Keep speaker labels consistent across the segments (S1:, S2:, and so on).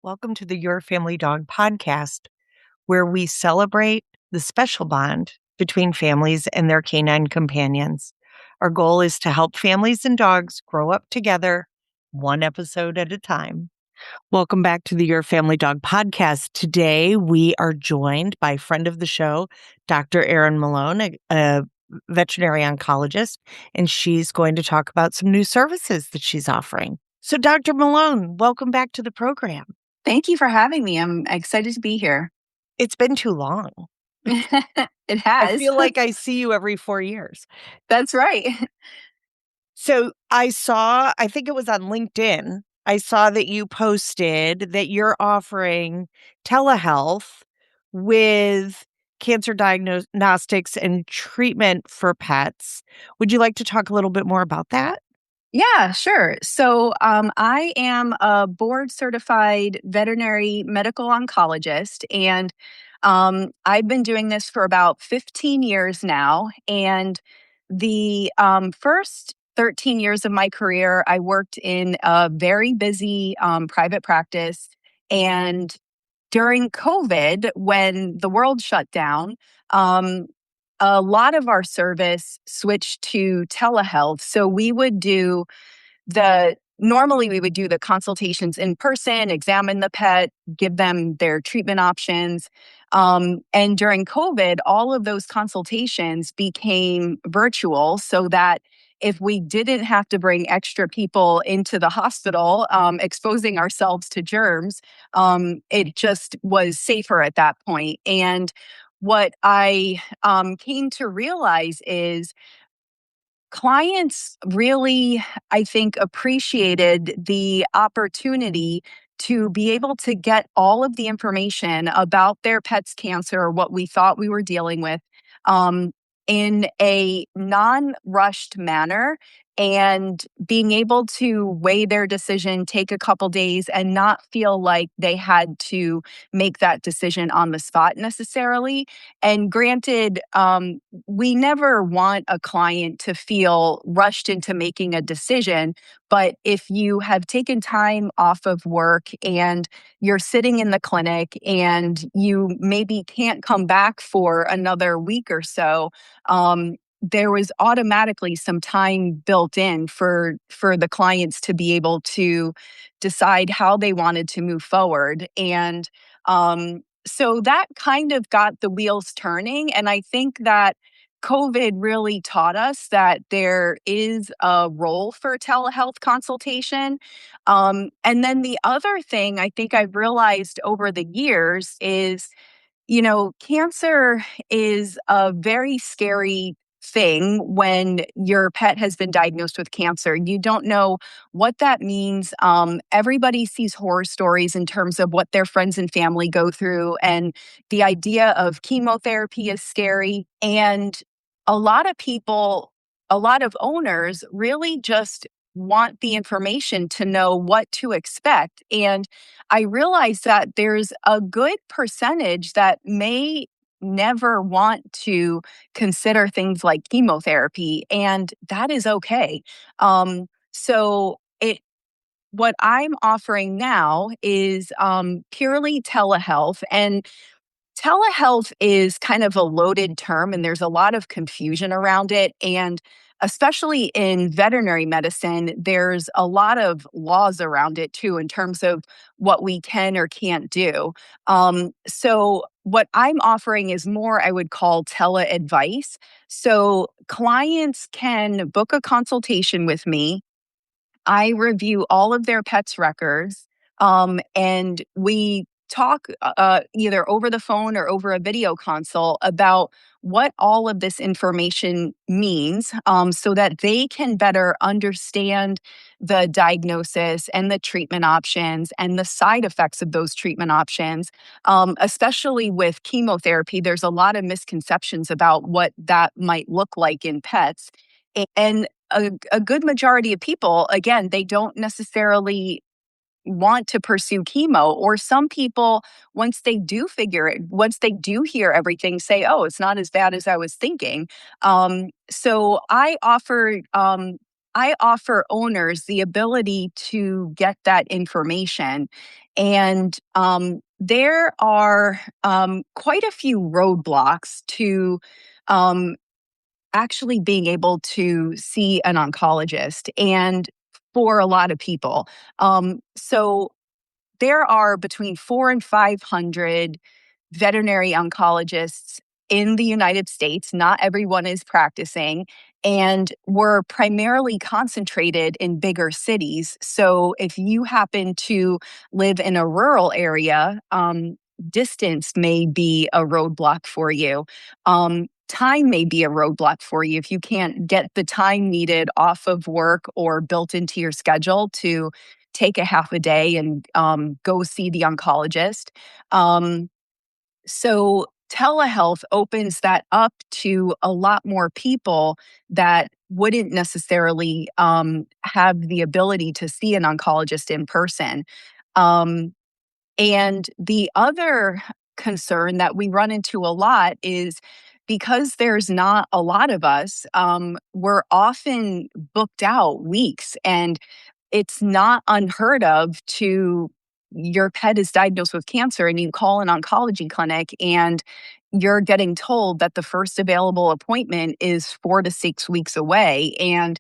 S1: Welcome to the Your Family Dog podcast, where we celebrate the special bond between families and their canine companions. Our goal is to help families and dogs grow up together, one episode at a time. Welcome back to the Your Family Dog podcast. Today, we are joined by friend of the show, Dr. Erin Malone, a veterinary oncologist, and she's going to talk about some new services that she's offering. So, Dr. Malone, welcome back to the program.
S2: Thank you for having me. I'm excited to be here.
S1: It's been too long.
S2: It
S1: I
S2: has.
S1: feel like I see you every 4 years.
S2: That's right.
S1: So I think it was on LinkedIn, I saw that you posted that you're offering telehealth with cancer diagnostics and treatment for pets. Would you like to talk a little bit more about that?
S2: Yeah, sure. So I am a board certified veterinary medical oncologist, and I've been doing this for about 15 years now. And the first 13 years of my career, I worked in a very busy private practice. And during COVID, when the world shut down, um, a lot of our service switched to telehealth. So normally we would do the consultations in person, examine the pet, give them their treatment options. And during COVID, all of those consultations became virtual so that if we didn't have to bring extra people into the hospital, exposing ourselves to germs, it just was safer at that point. And what I came to realize is clients really, I think, appreciated the opportunity to be able to get all of the information about their pet's cancer, or what we thought we were dealing with, um, in a non rushed manner, and being able to weigh their decision, take a couple days, and not feel like they had to make that decision on the spot necessarily. And granted, we never want a client to feel rushed into making a decision. But if you have taken time off of work and you're sitting in the clinic and you maybe can't come back for another week or so, there was automatically some time built in for the clients to be able to decide how they wanted to move forward. And so that kind of got the wheels turning. And I think that COVID really taught us that there is a role for telehealth consultation. And then the other thing I think I've realized over the years is, cancer is a very scary thing when your pet has been diagnosed with cancer. You don't know what that means. Everybody sees horror stories in terms of what their friends and family go through. And the idea of chemotherapy is scary. And a lot of people, a lot of owners really just want the information to know what to expect. And I realize that there's a good percentage that may never want to consider things like chemotherapy, and that is okay. So what I'm offering now is purely telehealth, and telehealth is kind of a loaded term and there's a lot of confusion around it. And especially in veterinary medicine, there's a lot of laws around it too, in terms of what we can or can't do. So, what I'm offering is more, I would call tele advice. So, clients can book a consultation with me. I review all of their pets' records, and we talk either over the phone or over a video consult about what all of this information means, so that they can better understand the diagnosis and the treatment options and the side effects of those treatment options. Especially with chemotherapy, there's a lot of misconceptions about what that might look like in pets. And a good majority of people, again, they don't necessarily want to pursue chemo. Or some people, once they do hear everything, say, oh, it's not as bad as I was thinking. So I offer I offer owners the ability to get that information. And there are quite a few roadblocks to um, actually being able to see an oncologist, and for a lot of people. So there are between 400 and 500 veterinary oncologists in the United States. Not everyone is practicing, and we're primarily concentrated in bigger cities. So if you happen to live in a rural area, distance may be a roadblock for you. Time may be a roadblock for you if you can't get the time needed off of work or built into your schedule to take a half a day and go see the oncologist. Um, so telehealth opens that up to a lot more people that wouldn't necessarily have the ability to see an oncologist in person. Um, and the other concern that we run into a lot is because there's not a lot of us, we're often booked out weeks. And it's not unheard of to your pet is diagnosed with cancer and you call an oncology clinic and you're getting told that the first available appointment is 4 to 6 weeks away. And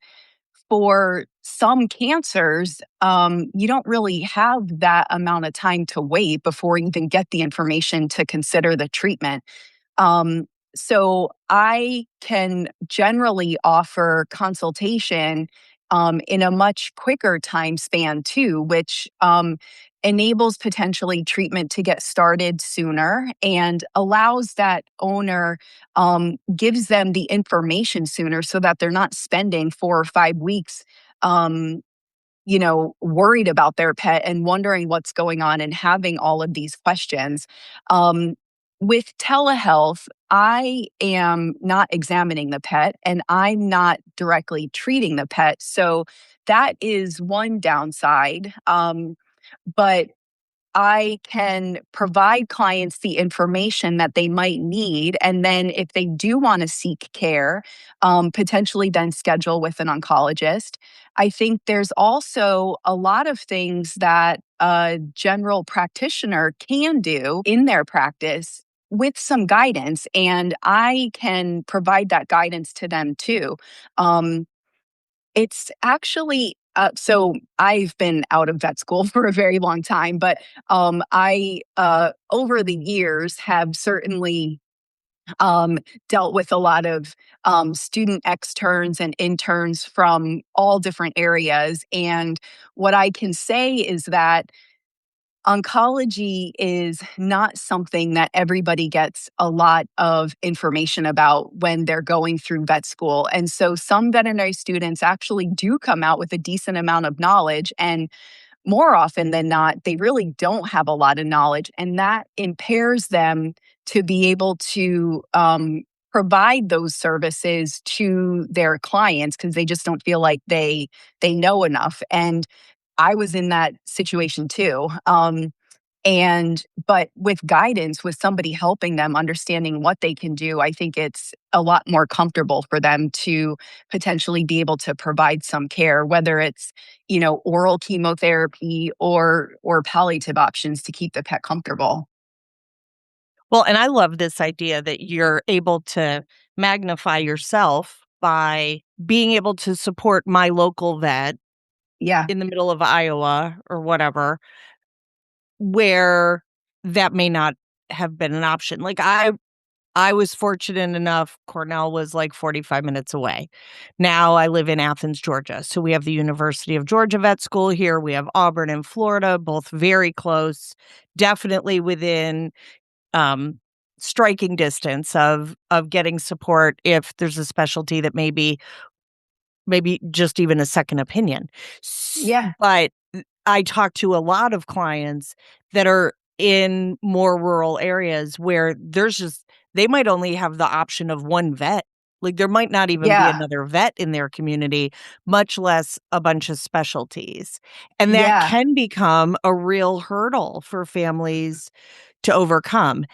S2: for some cancers, you don't really have that amount of time to wait before you even get the information to consider the treatment. Um, so I can generally offer consultation in a much quicker time span too, which enables potentially treatment to get started sooner and allows that owner, gives them the information sooner so that they're not spending 4 or 5 weeks um, worried about their pet and wondering what's going on and having all of these questions. Um, with telehealth, I am not examining the pet and I'm not directly treating the pet. So that is one downside. But I can provide clients the information that they might need. And then, if they do want to seek care, potentially then schedule with an oncologist. I think there's also a lot of things that a general practitioner can do in their practice with some guidance. And I can provide that guidance to them too. Um, it's actually so I've been out of vet school for a very long time, but I over the years have certainly um, dealt with a lot of student externs and interns from all different areas. And what I can say is that oncology is not something that everybody gets a lot of information about when they're going through vet school. And so some veterinary students actually do come out with a decent amount of knowledge. And more often than not, they really don't have a lot of knowledge. And that impairs them to be able to provide those services to their clients because they just don't feel like they know enough. And I was in that situation too. But with guidance, with somebody helping them understanding what they can do, I think it's a lot more comfortable for them to potentially be able to provide some care, whether it's, oral chemotherapy or palliative options to keep the pet comfortable.
S1: Well, and I love this idea that you're able to magnify yourself by being able to support my local vet
S2: Yeah.
S1: in the middle of Iowa or whatever, where that may not have been an option. Like I was fortunate enough, Cornell was like 45 minutes away. Now I live in Athens, Georgia. So we have the University of Georgia Vet School here. We have Auburn in Florida, both very close, definitely within um, striking distance of getting support if there's a specialty that maybe just even a second opinion.
S2: Yeah.
S1: But I talk to a lot of clients that are in more rural areas where they might only have the option of one vet. Like there might not even be
S2: Yeah.
S1: another vet in their community, much less a bunch of specialties. And that
S2: Yeah.
S1: can become a real hurdle for families to overcome.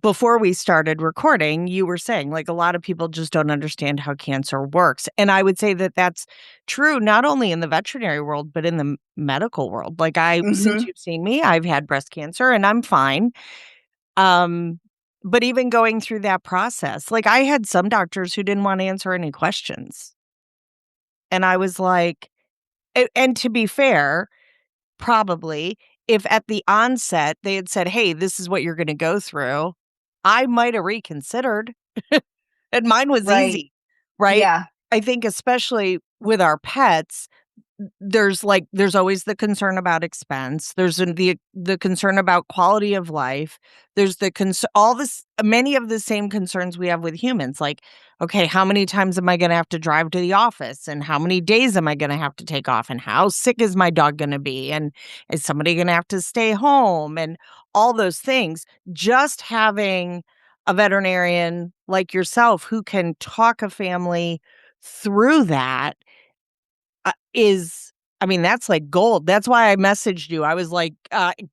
S1: before we started recording, you were saying like a lot of people just don't understand how cancer works. And I would say that that's true, not only in the veterinary world, but in the medical world. Like since
S2: Hmm.
S1: you've seen me, I've had breast cancer and I'm fine. Um, but even going through that process, like I had some doctors who didn't want to answer any questions. And I was like, and to be fair, probably if at the onset they had said, "Hey, this is what you're going to go through," I might have reconsidered. And mine was
S2: Right.
S1: easy, right?
S2: Yeah.
S1: I think especially with our pets, there's always the concern about expense. There's the concern about quality of life. There's the all this many of the same concerns we have with humans. Like, okay, how many times am I going to have to drive to the office, and how many days am I going to have to take off, and how sick is my dog going to be, and is somebody going to have to stay home, and all those things. Just having a veterinarian like yourself who can talk a family through that is I mean, that's like gold. That's why I messaged you. I was like,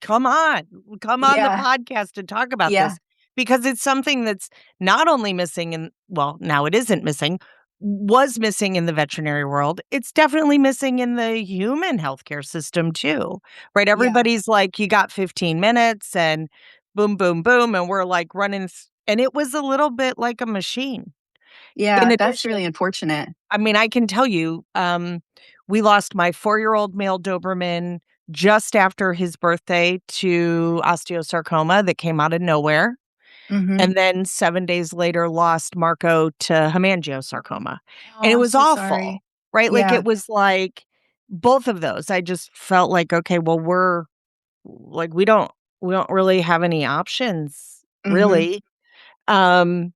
S1: come on the
S2: Yeah.
S1: podcast and talk about
S2: Yeah.
S1: this because it's something that's not only missing in, well, now it isn't missing, was missing in the veterinary world. It's definitely missing in the human healthcare system too, right?
S2: Yeah.
S1: Everybody's like, you got 15 minutes and boom, boom, boom. And we're like running. And it was a little bit like a machine. In
S2: Yeah. That's
S1: addition,
S2: really unfortunate.
S1: I mean, I can tell you, we lost my 4-year-old male Doberman just after his birthday to osteosarcoma that came out of nowhere.
S2: Hmm.
S1: And then 7 days later, lost Marco to hemangiosarcoma. And
S2: Oh,
S1: it
S2: I'm
S1: was
S2: so
S1: awful,
S2: sorry.
S1: right? Like,
S2: Yeah.
S1: it was like both of those. I just felt like, okay, well, we're like, we don't really have any options,
S2: Hmm.
S1: really. Um,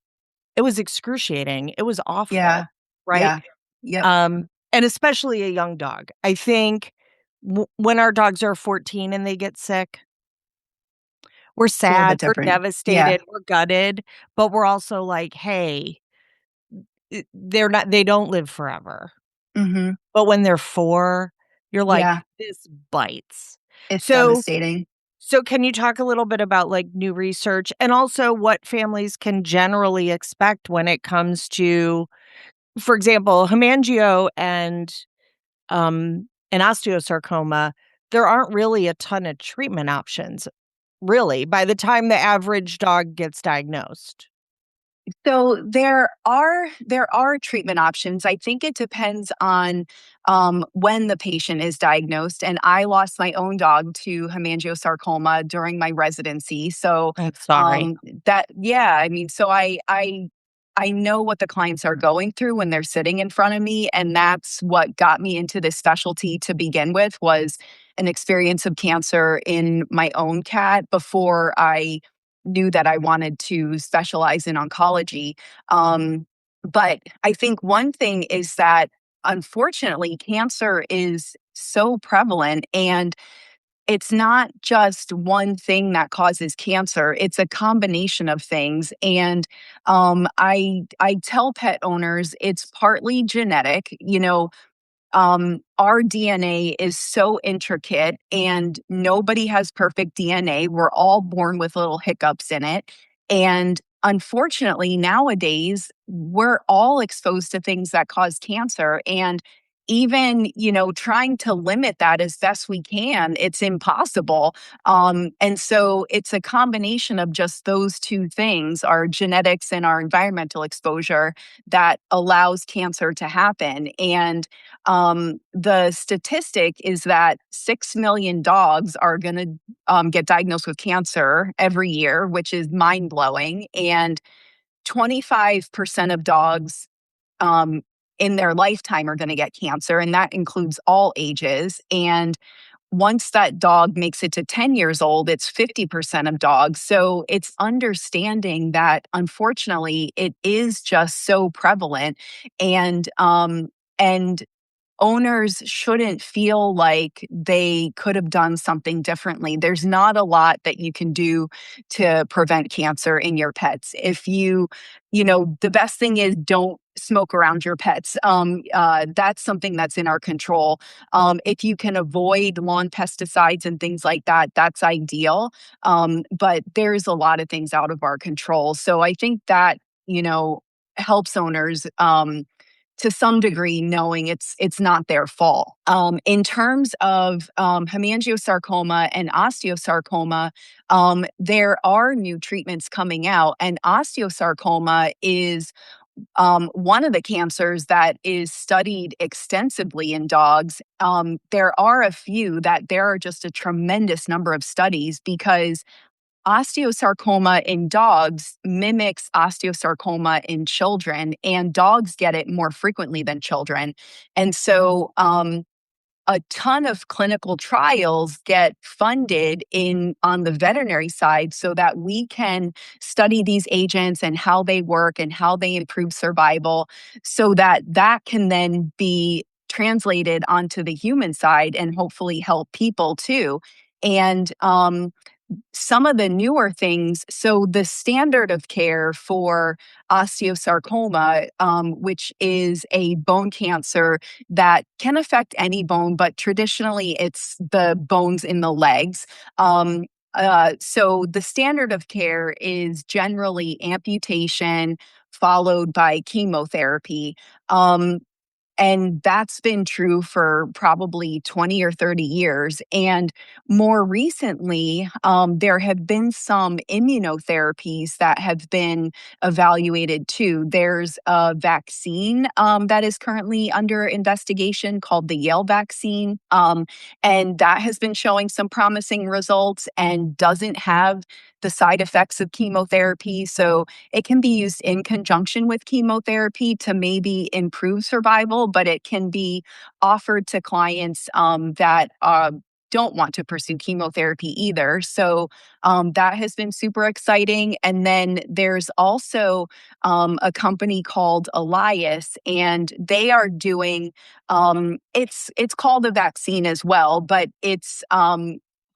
S1: it was excruciating. It was awful,
S2: Yeah.
S1: right?
S2: Yeah. Yep.
S1: And especially a young dog. I think when our dogs are 14 and they get sick, we're
S2: It's a little bit
S1: sad, we're
S2: different. Yeah.
S1: devastated, we're gutted, but we're also like, "Hey, they don't live forever."
S2: Hmm.
S1: But when they're 4, you're like,
S2: Yeah.
S1: "This bites."
S2: It's
S1: So
S2: devastating.
S1: so can you talk a little bit about, like, new research and also what families can generally expect when it comes to, for example, hemangio and osteosarcoma, there aren't really a ton of treatment options, really, by the time the average dog gets diagnosed.
S2: So there are treatment options. I think it depends on when the patient is diagnosed. And I lost my own dog to hemangiosarcoma during my residency. So
S1: I'm sorry.
S2: that yeah, I mean, so I know what the clients are going through when they're sitting in front of me, and that's what got me into this specialty to begin with was an experience of cancer in my own cat before I knew that I wanted to specialize in oncology. But I think one thing is that unfortunately, cancer is so prevalent and it's not just one thing that causes cancer. It's a combination of things. And I tell pet owners it's partly genetic. Our DNA is so intricate and nobody has perfect DNA. We're all born with little hiccups in it. And unfortunately, nowadays, we're all exposed to things that cause cancer. And even, trying to limit that as best we can, it's impossible. And so it's a combination of just those two things, our genetics and our environmental exposure, that allows cancer to happen. And the statistic is that 6 million dogs are going to get diagnosed with cancer every year, which is mind blowing. And 25% of dogs um, in their lifetime are going to get cancer, and that includes all ages. And once that dog makes it to 10 years old, it's 50% of dogs. So it's understanding that unfortunately it is just so prevalent. And owners shouldn't feel like they could have done something differently. There's not a lot that you can do to prevent cancer in your pets. If the best thing is don't smoke around your pets. That's something that's in our control. If you can avoid lawn pesticides and things like that, that's ideal. But there's a lot of things out of our control. So I think that, helps owners to some degree, knowing it's not their fault. In terms of hemangiosarcoma and osteosarcoma, there are new treatments coming out, and osteosarcoma is one of the cancers that is studied extensively in dogs. There are a few that there are just a tremendous number of studies because osteosarcoma in dogs mimics osteosarcoma in children, and dogs get it more frequently than children. And so, a ton of clinical trials get funded in on the veterinary side so that we can study these agents and how they work and how they improve survival, so that that can then be translated onto the human side and hopefully help people too. And some of the newer things, so the standard of care for osteosarcoma, which is a bone cancer that can affect any bone, but traditionally it's the bones in the legs. So the standard of care is generally amputation followed by chemotherapy. And that's been true for probably 20 or 30 years. And more recently, there have been some immunotherapies that have been evaluated too. There's a vaccine that is currently under investigation called the Yale vaccine. And that has been showing some promising results and doesn't have the side effects of chemotherapy. So it can be used in conjunction with chemotherapy to maybe improve survival, but it can be offered to clients that don't want to pursue chemotherapy either. So that has been super exciting. And then there's also a company called Elias, and they are doing it's called a vaccine as well, but it's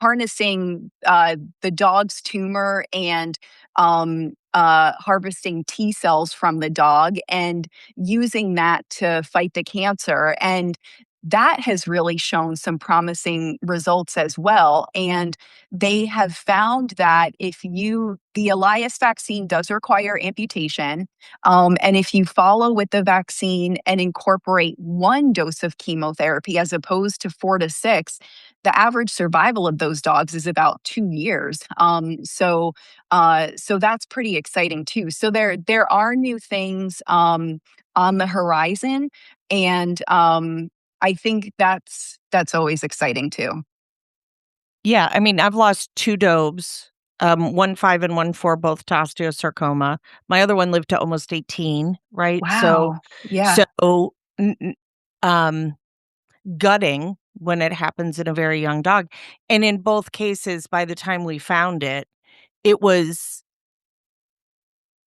S2: harnessing the dog's tumor and harvesting T cells from the dog and using that to fight the cancer. And that has really shown some promising results as well. And they have found that the Elias vaccine does require amputation. And if you follow with the vaccine and incorporate one dose of chemotherapy as opposed to 4 to 6, the average survival of those dogs is about 2 years. So that's pretty exciting too. So there are new things on the horizon, and I think that's always exciting too.
S1: Yeah, I mean, I've lost 2 Dobes, 1 5 and 1 4, both to osteosarcoma. My other one lived to almost 18, right? So
S2: Wow. Yeah.
S1: so, n n um, gutting when it happens in a very young dog, and in both cases, by the time we found it, it was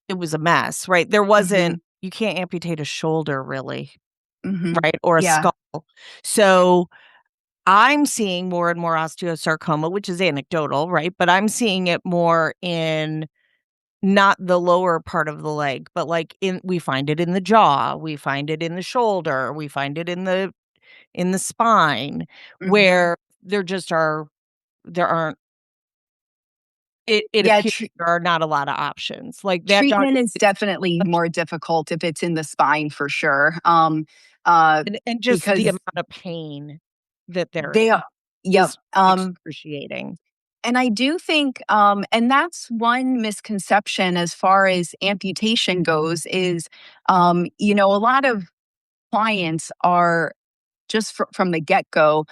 S1: it was a mess, right? There wasn't
S2: Hmm.
S1: you can't amputate a shoulder really,
S2: Hmm.
S1: right? Or a
S2: Yeah.
S1: skull. So I'm seeing more and more osteosarcoma, which is anecdotal, right? But I'm seeing it more in not the lower part of the leg, but like we find it in the jaw, we find it in the shoulder, we find it in the spine,
S2: Hmm.
S1: where there aren't it
S2: Yeah.
S1: appears there are not a lot of options. Like that dog
S2: Treatment is
S1: is
S2: definitely
S1: such,
S2: more difficult if it's in the spine for sure. Uh,
S1: and just the
S2: because
S1: amount of pain that there
S2: they are, yep.
S1: is excruciating.
S2: And I do think, and that's one misconception as far as amputation goes, is, a lot of clients are just from the get go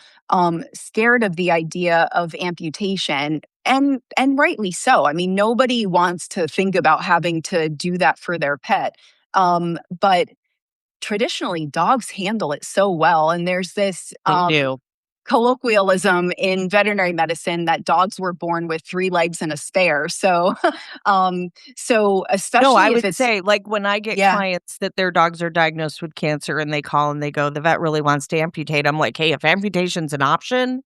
S2: scared of the idea of amputation. And rightly so. I mean, nobody wants to think about having to do that for their pet. But traditionally, dogs handle it so well. And there's this
S1: They do.
S2: colloquialism in veterinary medicine that dogs were born with three legs and a spare. So, so
S1: No, I
S2: especially if
S1: would
S2: it's,
S1: say, like, when I get
S2: yeah,
S1: clients that their dogs are diagnosed with cancer and they call and they go, "The vet really wants to amputate." I'm like, "Hey, if amputation's an option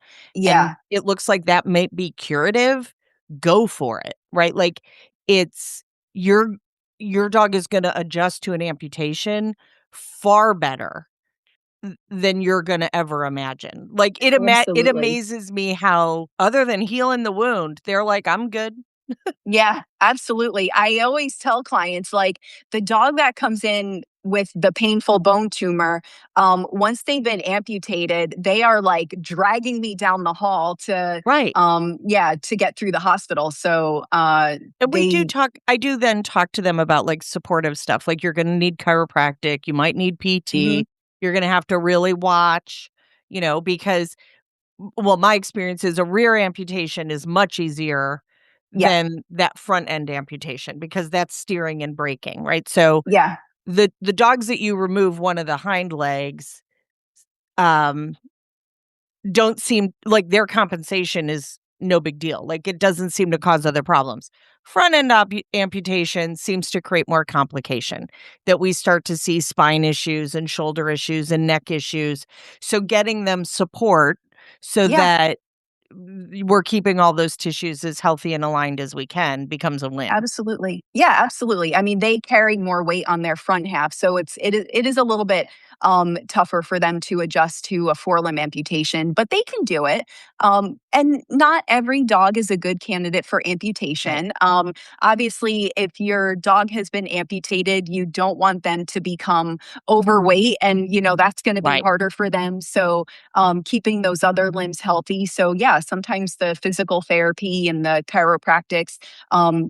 S1: and
S2: yeah,
S1: it looks like that may be curative, go for it." Right? Like, it's your your dog is gonna adjust to an amputation far better than you're gonna ever imagine. Like, it
S2: absolutely.
S1: amazes me how other than healing the wound, they're like, "I'm good."
S2: Yeah, absolutely. I always tell clients like the dog that comes in with the painful bone tumor, once they've been amputated, they are like dragging me down the hall to,
S1: Right.
S2: yeah, to get through the hospital. So,
S1: And we do
S2: they,
S1: talk I do then talk to them about, like, supportive stuff, like, you're gonna need chiropractic, you might need
S2: mhm,
S1: PT, you're gonna have to really watch, because well, my experience is a rear amputation is much easier
S2: yeah,
S1: than that front end amputation because that's steering and braking, right? So,
S2: yeah,
S1: the dogs that you remove one of the hind legs, um don't seem like their compensation is no big deal. Like, it doesn't seem to cause other problems. Front end amputation seems to create more complication, that we start to see spine issues and shoulder issues and neck issues. So, getting them support so
S2: yeah.
S1: that we're keeping all those tissues as healthy and aligned as we can becomes a win.
S2: Absolutely. Yeah, absolutely. I mean, they carry more weight on their front half, so it is a little bit tougher for them to adjust to a forelimb amputation, but they can do it. And not every dog is a good candidate for
S1: Right.
S2: amputation. Obviously, if your dog has been amputated, you don't want them to become overweight, and that's going to be
S1: Right.
S2: harder for them. So, keeping those other limbs healthy. So, yeah, sometimes the physical therapy and the chiropractics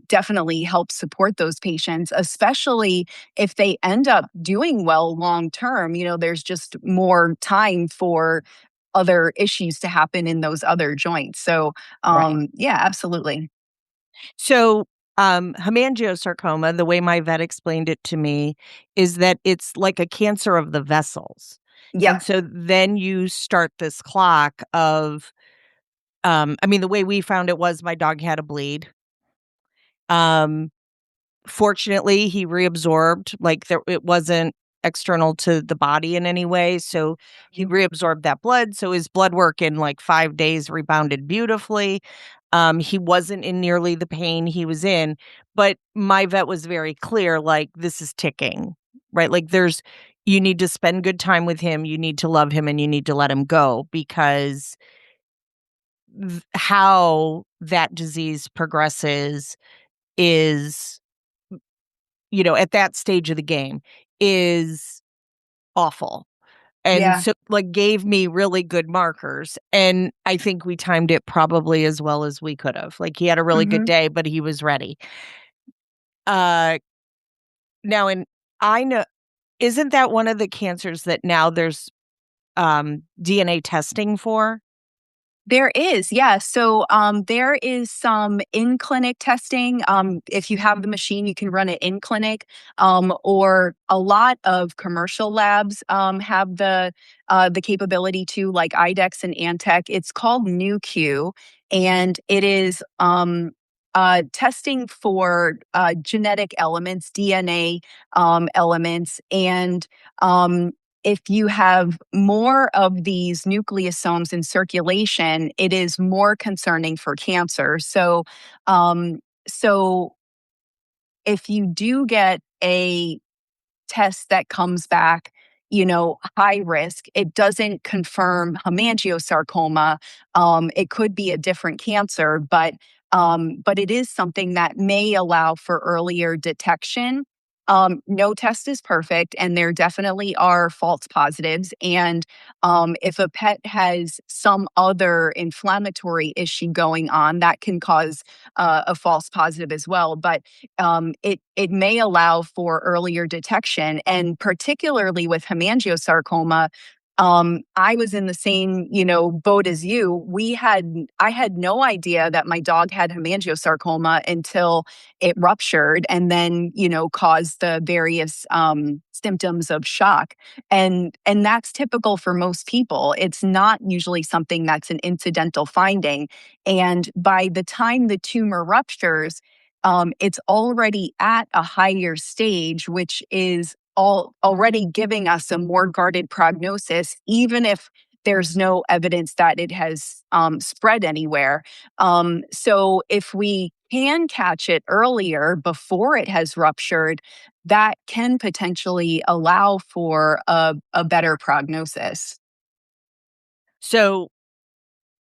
S2: definitely help support those patients, especially if they end up doing well long term. There's just more time for other issues to happen in those other joints. So,
S1: Right.
S2: yeah, absolutely.
S1: So, hemangiosarcoma, the way my vet explained it to me, is that it's like a cancer of the vessels. And
S2: Yep.
S1: so then you start this clock of, I mean, the way we found it was my dog had a bleed. Um, Fortunately, he reabsorbed, like, it wasn't external to the body in any way, so he reabsorbed that blood, so his blood work in, like, 5 days rebounded beautifully. He wasn't in nearly the pain he was in, but my vet was very clear, like, "This is ticking," right? Like, you need to spend good time with him, you need to love him, and you need to let him go because how that disease progresses is at that stage of the game is awful. And
S2: Yeah.
S1: so, like, gave me really good markers, and I think we timed it probably as well as we could have. Like, he had a really good
S2: Hmm.
S1: day, but he was ready. Uh, now and I know isn't that one of the cancers that now there's, DNA testing for?
S2: There is, yeah. So there is some in clinic testing. If you have the machine, you can run it in clinic, or a lot of commercial labs have the capability to, like IDEX and Antec. It's called NuQ, and it is testing for genetic elements, DNA elements, and um, if you have more of these nucleosomes in circulation, it is more concerning for cancer. Um, so if you do get a test that comes back, high risk, it doesn't confirm hemangiosarcoma. It could be a different cancer, but it is something that may allow for earlier detection. No test is perfect, and there definitely are false positives. And if a pet has some other inflammatory issue going on, that can cause a false positive as well. But it may allow for earlier detection, and particularly with hemangiosarcoma, I was in the same, boat as you. I had no idea that my dog had hemangiosarcoma until it ruptured and then, caused the various symptoms of shock. And that's typical for most people. It's not usually something that's an incidental finding. And by the time the tumor ruptures, it's already at a higher stage, which is already giving us a more guarded prognosis, even if there's no evidence that it has spread anywhere. So if we can catch it earlier before it has ruptured, that can potentially allow for a better prognosis.
S1: So,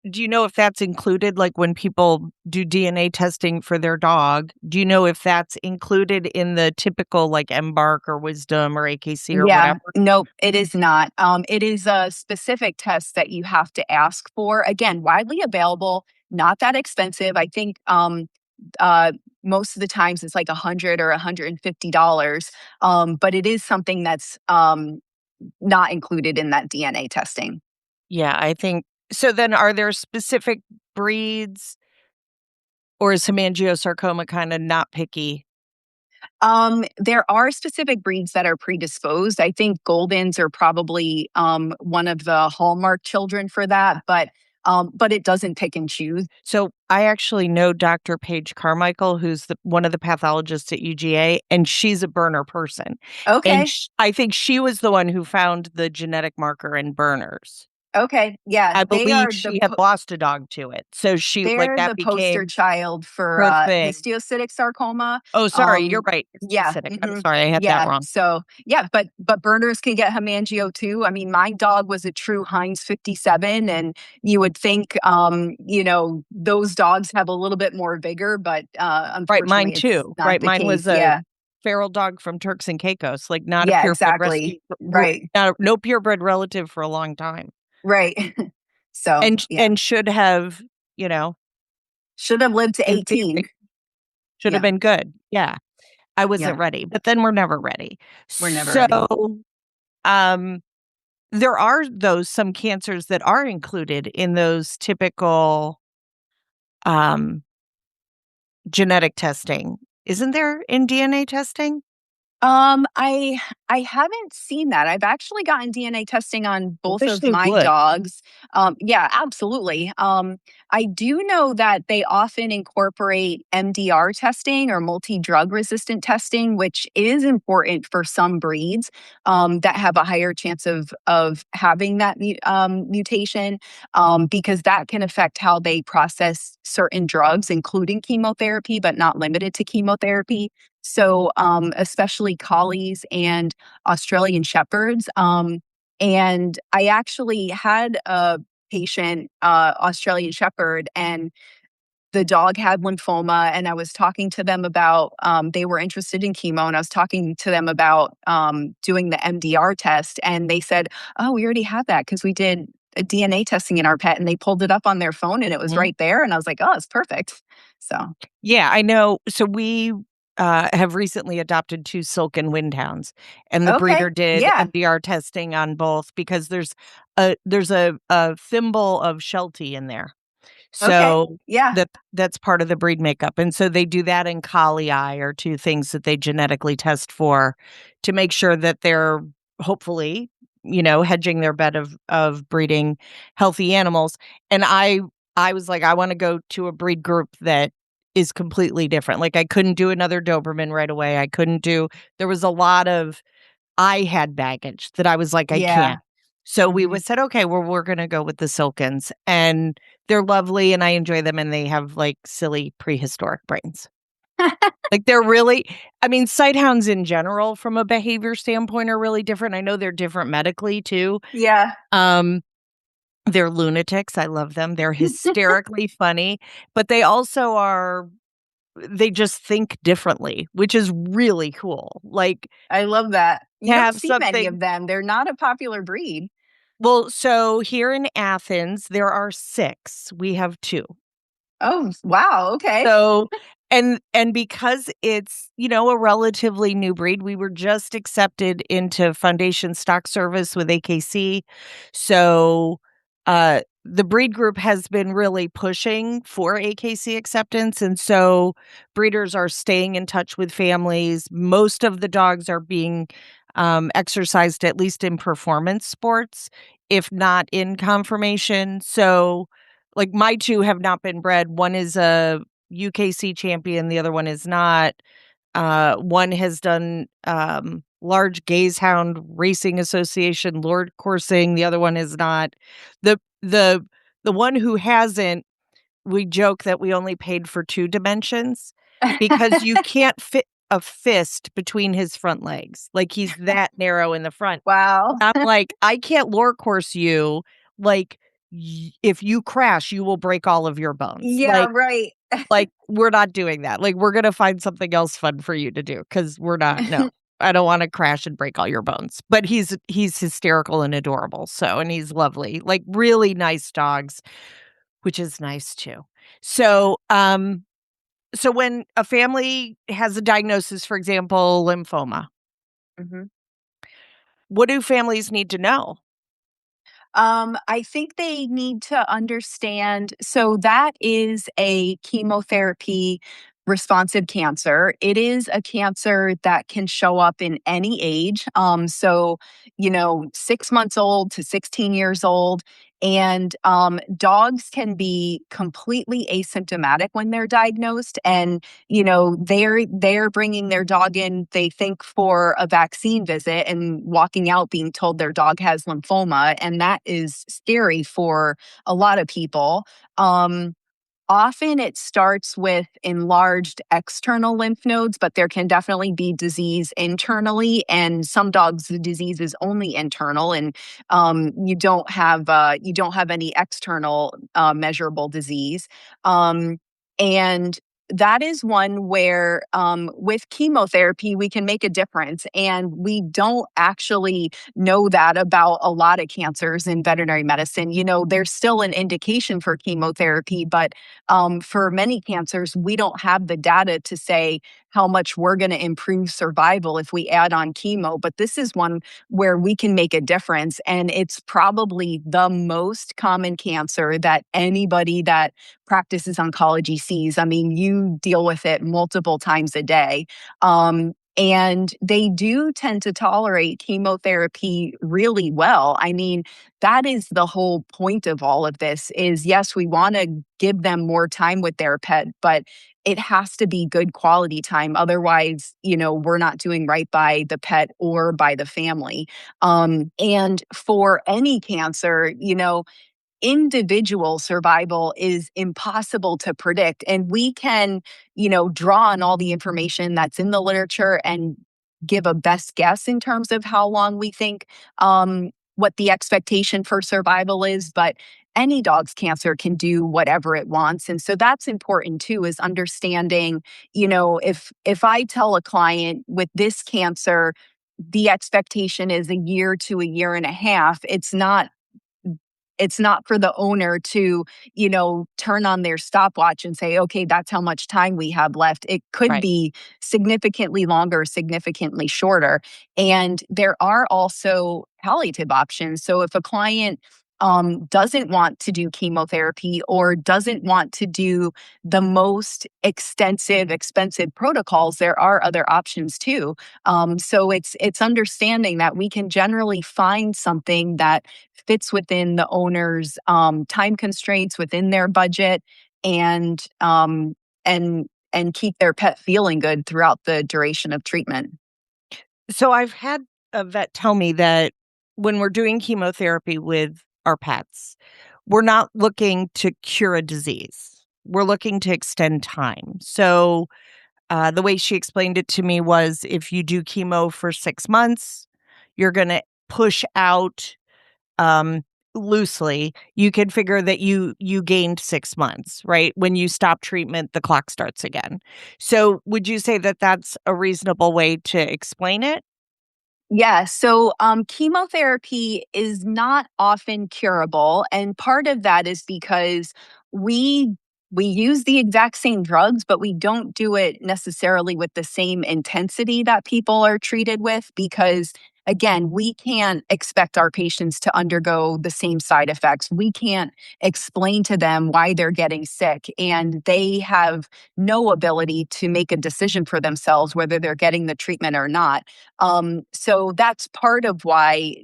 S1: do you know if that's included, like, when people do DNA testing for their dog, do you know if that's included in the typical, like, Embark or Wisdom or AKC or
S2: Yeah,
S1: whatever?
S2: nope, it is not. It is a specific test that you have to ask for. Again, widely available, not that expensive. I think uh, most of the times it's like 100 or $150, but it is something that's not included in that DNA testing.
S1: Yeah, I think so. Then are there specific breeds, or is hemangiosarcoma kinda not picky?
S2: There are specific breeds that are predisposed. I think Goldens are probably one of the hallmark children for that, but it doesn't pick and choose.
S1: So, I actually know Dr. Paige Carmichael, who's one of the pathologists at UGA, and she's a burner person, and
S2: Okay.
S1: I think she was the one who found the genetic marker in burners.
S2: Okay. Yeah,
S1: I believe she had lost a dog to it, so she like,
S2: they're
S1: that
S2: the poster
S1: became
S2: child for
S1: her thing.
S2: histiocytic sarcoma.
S1: Oh, sorry, you're right, it's
S2: Yeah.
S1: acidic. I'm sorry, I had that
S2: Yeah.
S1: wrong.
S2: So yeah, but burners can get hemangio too. I mean, my dog was a true Heinz 57, and you would think, those dogs have a little bit more vigor, but
S1: Right, mine
S2: unfortunately, it's
S1: too,
S2: not
S1: right?
S2: the
S1: Mine was
S2: case.
S1: a
S2: Yeah.
S1: feral dog from Turks and Caicos, like, not a
S2: Yeah.
S1: purebred
S2: Exactly.
S1: rescue,
S2: Right.
S1: no purebred relative for a long time,
S2: Right. So yeah,
S1: and should have, you know,
S2: should have lived to
S1: in
S2: 18.
S1: theory, should have
S2: Yeah.
S1: been good. Yeah, I wasn't
S2: Yeah.
S1: ready, but then we're never ready.
S2: We're never ready.
S1: So, um, there are those some cancers that are included in those typical, um, genetic testing. Isn't there in DNA testing?
S2: I haven't seen that. I've actually gotten DNA testing on
S1: I
S2: both
S1: wish
S2: of
S1: they
S2: my
S1: would.
S2: dogs. Yeah, absolutely. I do know that they often incorporate MDR testing or multi-drug resistant testing, which is important for some breeds that have a higher chance of having that mutation, because that can affect how they process certain drugs, including chemotherapy, but not limited to chemotherapy. So, especially collies and Australian shepherds. And I actually had a patient, Australian shepherd, and the dog had lymphoma. And I was talking to them about, they were interested in chemo, and I was talking to them about doing the MDR test. And they said, "Oh, we already have that because we did a DNA testing in our pet," and they pulled it up on their phone and it was
S1: Mhm.
S2: right there. And I was like, "Oh, it's perfect." So,
S1: Yeah, I know. So we, have recently adopted 2 Silken Windhounds, and the
S2: okay.
S1: breeder did
S2: Yeah.
S1: MDR testing on both because there's a thimble of Sheltie in there.
S2: Okay.
S1: So
S2: Yeah.
S1: that's part of the breed makeup, and so they do that in collie eye are 2 things that they genetically test for to make sure that they're hopefully, hedging their bet of breeding healthy animals, and I was like, "I wanna go to a breed group that is completely different." Like, I couldn't do another Doberman right away, I couldn't do there was a lot of I had baggage that I was like, "I
S2: Yeah.
S1: can't." So we
S2: Mhm.
S1: was said, "Okay, well, we're gonna go with the Silkins," and they're lovely, and I enjoy them, and they have, like, silly prehistoric brains. Like, they're really I mean, sighthounds in general from a behavior standpoint are really different. I know they're different medically too.
S2: Yeah.
S1: Um, they're lunatics, I love them. They're hysterically funny, but they also are they just think differently, which is really cool. Like,
S2: I love that.
S1: to
S2: You don't
S1: have
S2: see many
S1: something
S2: of them. They're not a popular breed.
S1: well, so here in Athens, there are 6. We have 2.
S2: Oh, wow, okay.
S1: So, And because it's, a relatively new breed, we were just accepted into foundation stock service with AKC. So, the breed group has been really pushing for AKC acceptance, and so breeders are staying in touch with families. Most of the dogs are being, exercised, at least in performance sports, if not in conformation. So, like, my 2 have not been bred. One is a UKC champion, the other one is not. One has done, large gazehound racing association lord coursing, the other one is not. The the the one who hasn't, we joke that we only paid for 2 dimensions because you can't fit a fist between his front legs. Like, he's that narrow in the front.
S2: Wow.
S1: I'm like, "I can't lure course you, like, if you crash, you will break all of your bones."
S2: Yeah, right.
S1: We're not doing that. Like, we're gonna find something else fun for you to do because 'cause we're not, no. I don't wanna crash and break all your bones. But he's hysterical and adorable, and he's lovely. Like, really nice dogs, which is nice too. So, so when a family has a diagnosis, for example, lymphoma,
S2: Mhm.
S1: what do families need to know?
S2: I think they need to understand. So, that is a chemotherapy responsive cancer. It is a cancer that can show up in any age. 6 months old to 16 years old. And dogs can be completely asymptomatic when they're diagnosed. And they're bringing their dog in, they think, for a vaccine visit, and walking out being told their dog has lymphoma, and that is scary for a lot of people. Um, Often it starts with enlarged external lymph nodes, but there can definitely be disease internally. And some dogs, the disease is only internal, and you don't have any external measurable disease. Um, and that is one where, with chemotherapy, we can make a difference. And we don't actually know that about a lot of cancers in veterinary medicine. There's still an indication for chemotherapy, but for many cancers, we don't have the data to say how much we're going to improve survival if we add on chemo. But this is one where we can make a difference. And it's probably the most common cancer that anybody that practices oncology sees. I mean, you deal with it multiple times a day. And they do tend to tolerate chemotherapy really well. I mean, that is the whole point of all of this is, yes, we want to give them more time with their pet, but it has to be good quality time. Otherwise, we're not doing right by the pet or by the family. And for any cancer, individual survival is impossible to predict. And we can, draw on all the information that's in the literature and give a best guess in terms of how long we think, what the expectation for survival is. But any dog's cancer can do whatever it wants. And so that's important too, is understanding, if I tell a client with this cancer, the expectation is a year to a year and a half, it's not for the owner to, turn on their stopwatch and say, okay, that's how much time we have left. It could
S1: Right.
S2: be significantly longer, significantly shorter. And there are also palliative options. So if a client doesn't want to do chemotherapy or doesn't want to do the most extensive, expensive protocols, there are other options too. So it's understanding that we can generally find something that fits within the owner's time constraints, within their budget, and and keep their pet feeling good throughout the duration of treatment.
S1: So I've had a vet tell me that when we're doing chemotherapy with our pets, we're not looking to cure a disease. We're looking to extend time. So the way she explained it to me was if you do chemo for 6 months, you're going to push out, um, loosely. You can figure that you gained 6 months, right? When you stop treatment, the clock starts again. So would you say that that's a reasonable way to explain it?
S2: Yeah, so chemotherapy is not often curable. And part of that is because we we use the exact same drugs, but we don't do it necessarily with the same intensity that people are treated with because, again, we can't expect our patients to undergo the same side effects. We can't explain to them why they're getting sick, and they have no ability to make a decision for themselves whether they're getting the treatment or not. So that's part of why.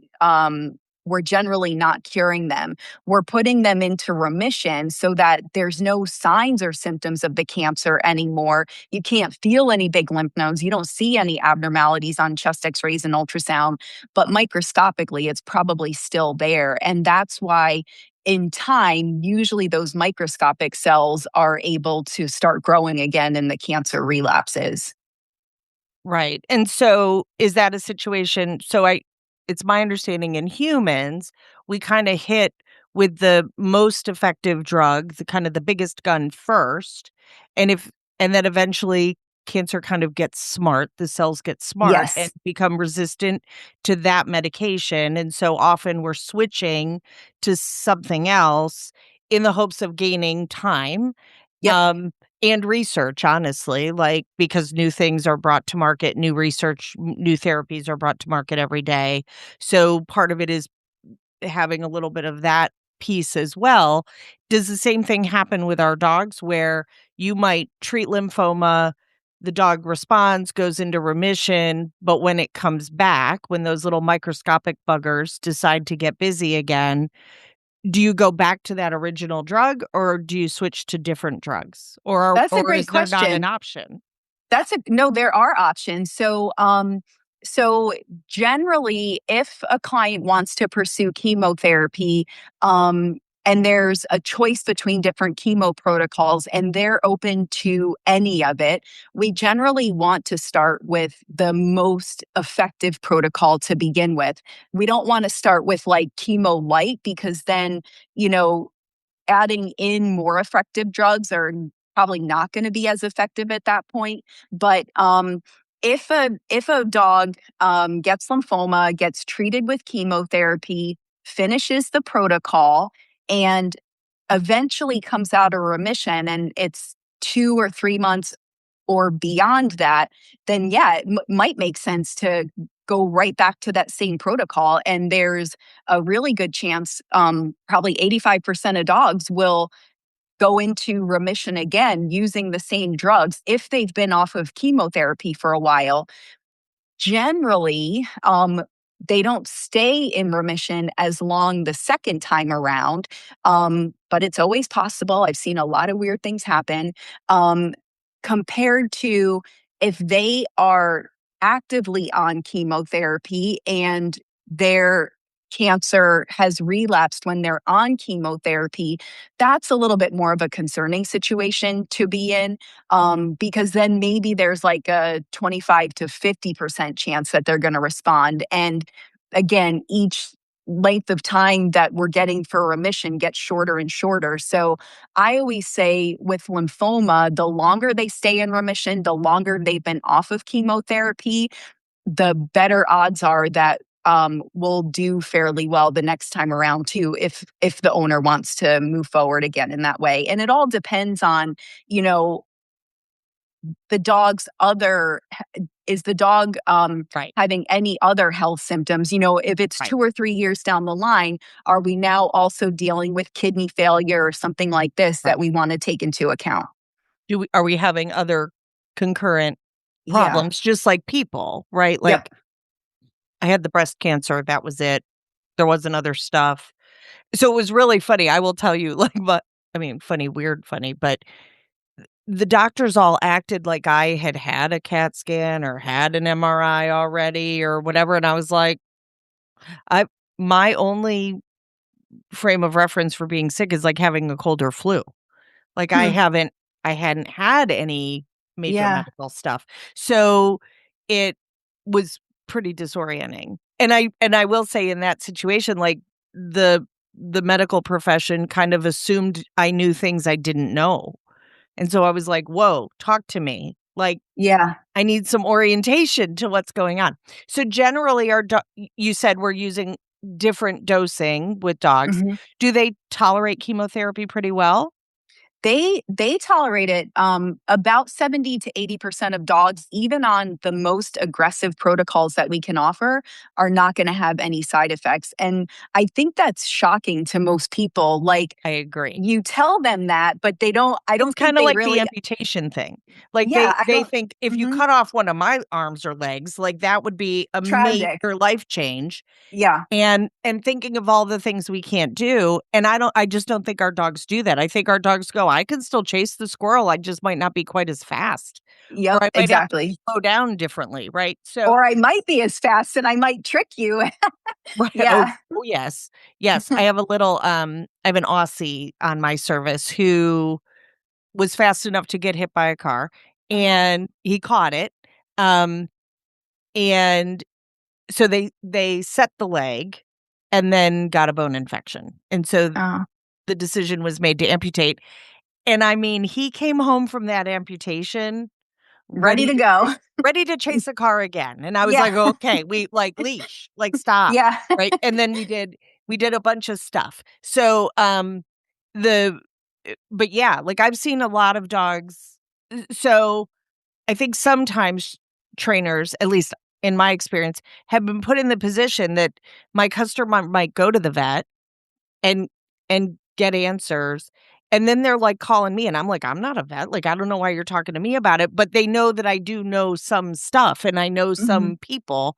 S2: We're generally not curing them. We're putting them into remission so that there's no signs or symptoms of the cancer anymore. You can't feel any big lymph nodes. You don't see any abnormalities on chest x rays and ultrasound, but microscopically, it's probably still there. And that's why. In time, usually those microscopic cells are able to start growing again and the cancer relapses.
S1: Right. And so is that a situation so I it's my understanding in humans, we kinda hit with the most effective drug, the kind of the biggest gun first, and if and then eventually cancer kind of gets smart, the cells get smart and
S2: Yes.
S1: become resistant to that medication, and so often we're switching to something else in the hopes of gaining time.
S2: Yep.
S1: Um, and research, honestly, like, because new things are brought to market, new research, new therapies are brought to market every day. So part of it is having a little bit of that piece as well. Does the same thing happen with our dogs where you might treat lymphoma, the dog responds, goes into remission, but when it comes back, when those little microscopic buggers decide to get busy again, do you go back to that original drug or do you switch to different drugs?
S2: That's a
S1: Or
S2: great
S1: is there not an
S2: question.
S1: option?
S2: That's a no, there are options. So generally, if a client wants to pursue chemotherapy, um, and there's a choice between different chemo protocols, and they're open to any of it, we generally want to start with the most effective protocol to begin with. We don't want to start with like chemo light because then, you know, adding in more effective drugs are probably not going to be as effective at that point. But if a dog gets lymphoma, gets treated with chemotherapy, finishes the protocol, and eventually comes out of remission, and it's 2 or 3 months or beyond that, then yeah, it might make sense to go right back to that same protocol. And there's a really good chance, probably 85% of dogs will go into remission again using the same drugs if they've been off of chemotherapy for a while. Generally, they don't stay in remission as long the second time around, but it's always possible. I've seen a lot of weird things happen. Um, Compared to if they are actively on chemotherapy and their cancer has relapsed when they're on chemotherapy, that's a little bit more of a concerning situation to be in, because then maybe there's like a 25 to 50% chance that they're going to respond. And again, each length of time that we're getting for remission gets shorter and shorter. So I always say with lymphoma, the longer they stay in remission, the longer they've been off of chemotherapy, the better odds are that will do fairly well the next time around too, if the owner wants to move forward again in that way. And it all depends on, you know, the dog's other is the dog
S1: Right,
S2: having any other health symptoms? You know, if it's
S1: right.
S2: 2 or 3 years down the line, are we now also dealing with kidney failure or something like this that
S1: Right.
S2: we want to take into account?
S1: Are we having other concurrent
S2: Yeah.
S1: problems just like people, right?
S2: Yep.
S1: Like, I had the breast cancer, that was it. There wasn't other stuff. So it was really funny, I will tell you, like, but I mean, funny, weird funny, but the doctors all acted like I had had a CAT scan or had an MRI already or whatever, and I was like, I my only frame of reference for being sick is like having a cold or flu. Like,
S2: Hmm.
S1: I hadn't had any major
S2: Yeah.
S1: medical stuff. So, it was pretty disorienting. And I will say in that situation, like, the medical profession kind of assumed I knew things I didn't know. And so I was like, "Whoa, talk to me." Like,
S2: Yeah.
S1: I need some orientation to what's going on. So, generally, you said we're using different dosing with dogs.
S2: Mhm.
S1: Do they tolerate chemotherapy pretty well?
S2: They tolerate it. About 70 to 80% of dogs, even on the most aggressive protocols that we can offer, are not going to have any side effects. And I think that's shocking to most people. Like,
S1: I agree.
S2: you tell them that, but they don't, I
S1: It's
S2: don't think
S1: kinda
S2: they
S1: like the
S2: really,
S1: amputation thing. Like,
S2: yeah, I
S1: they
S2: don't,
S1: think if you
S2: mhm,
S1: cut off one of my arms or legs, like, that would be a major
S2: tragic.
S1: life change,
S2: Yeah.
S1: and thinking of all the things we can't do, and I just don't think our dogs do that. I think our dogs go, "I can still chase the squirrel, I just might not be quite as fast, or
S2: Yep.
S1: I might have to
S2: Exactly.
S1: slow down differently," right? So
S2: Or I might be as fast and I might trick you.
S1: right,
S2: Yeah.
S1: yes. Yes, I have a little, I have an Aussie on my service who was fast enough to get hit by a car,
S2: Uh-huh.
S1: and he caught it, um, and so they set the leg and then got a bone infection, and so
S2: Uh,
S1: the decision was made to amputate, and I mean, he came home from that amputation
S2: ready
S1: ready
S2: to
S1: to
S2: go.
S1: ready to chase a car again, and I was
S2: Yeah.
S1: like, "Okay, we like, leash, like, stop,"
S2: Yeah.
S1: right? And then we did a bunch of stuff. So, the but yeah, like, I've seen a lot of dogs so I think sometimes trainers, at least in my experience, have been put in the position that my customer might go to the vet and get answers, and then they're, like, calling me, and I'm like, "I'm not a vet, like, I don't know why you're talking to me about it," but they know that I do know some stuff, and I know
S2: Mhm.
S1: some people,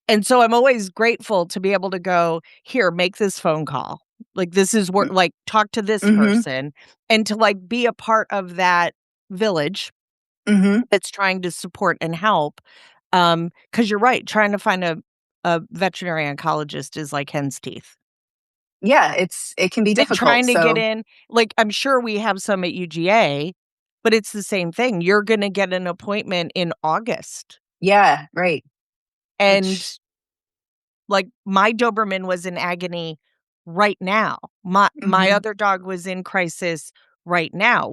S1: and so I'm always grateful to be able to go, "Here, make this phone call." Like, this is where
S2: Mm,
S1: like, talk to this
S2: mhm.
S1: person, and to, like, be a part of that village
S2: Mhm.
S1: that's trying to support and help, because 'cause you're right, trying to find a veterinary oncologist is like hen's teeth.
S2: Yeah, it can be
S1: And
S2: difficult,
S1: trying to get
S2: so
S1: in like, I'm sure we have some at UGA, but it's the same thing. You're gonna get an appointment in August,
S2: yeah, right,
S1: and,
S2: which
S1: like, my Doberman was in agony right now. My
S2: mhm.
S1: other dog was in crisis right now.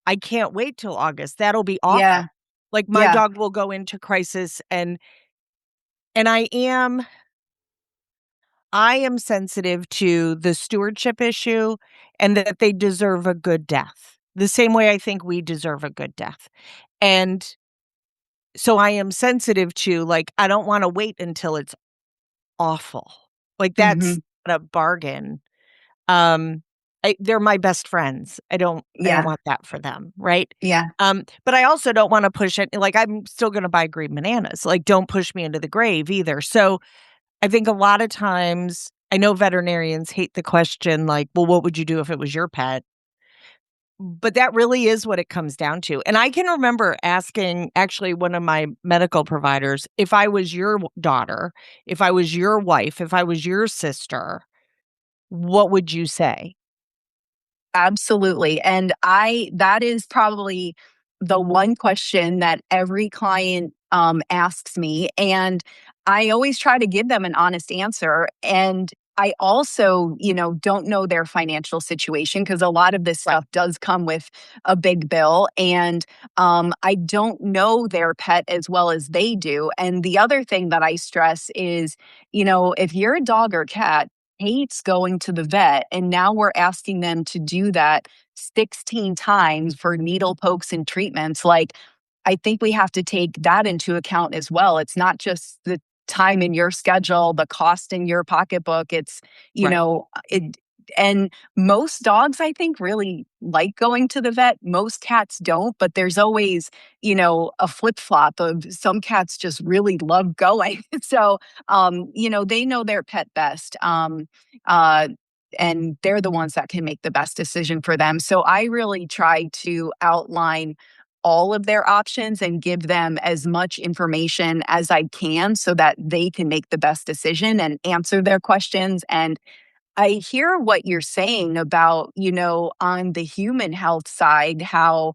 S1: I can't wait till August. That'll be awful.
S2: Yeah,
S1: Like, my
S2: yeah,
S1: dog will go into crisis, and I am sensitive to the stewardship issue and that they deserve a good death, the same way I think we deserve a good death. And so I am sensitive to, like, I don't wanna wait until it's awful. Like, that's
S2: mhm.
S1: not a bargain. They're my best friends. I don't
S2: Yeah,
S1: want that for them, right?
S2: yeah,
S1: But I also don't wanna push it like, I'm still gonna buy green bananas, like, don't push me into the grave either. So I think a lot of times I know veterinarians hate the question like, "Well, what would you do if it was your pet?" But that really is what it comes down to, and I can remember asking actually one of my medical providers, "If I was your daughter, if I was your wife, if I was your sister, what would you say?"
S2: absolutely, and I that is probably the one question that every client, asks me, and I always try to give them an honest answer, and I also, don't know their financial situation because a lot of this
S1: Right,
S2: stuff does come with a big bill, and, I don't know their pet as well as they do, and the other thing that I stress is, if your dog or cat hates going to the vet, and now we're asking them to do that 16 times for needle pokes and treatments, like, I think we have to take that into account as well. It's not just the time in your schedule, the cost in your pocketbook. It's,
S1: right,
S2: and most dogs, I think, really like going to the vet. Most cats don't, but there's always, a flip flop of some cats just really love going. So, they know their pet best. Uh, and they're the ones that can make the best decision for them. So I really try to outline all of their options and give them as much information as I can so that they can make the best decision and answer their questions. And I hear what you're saying about, on the human health side, how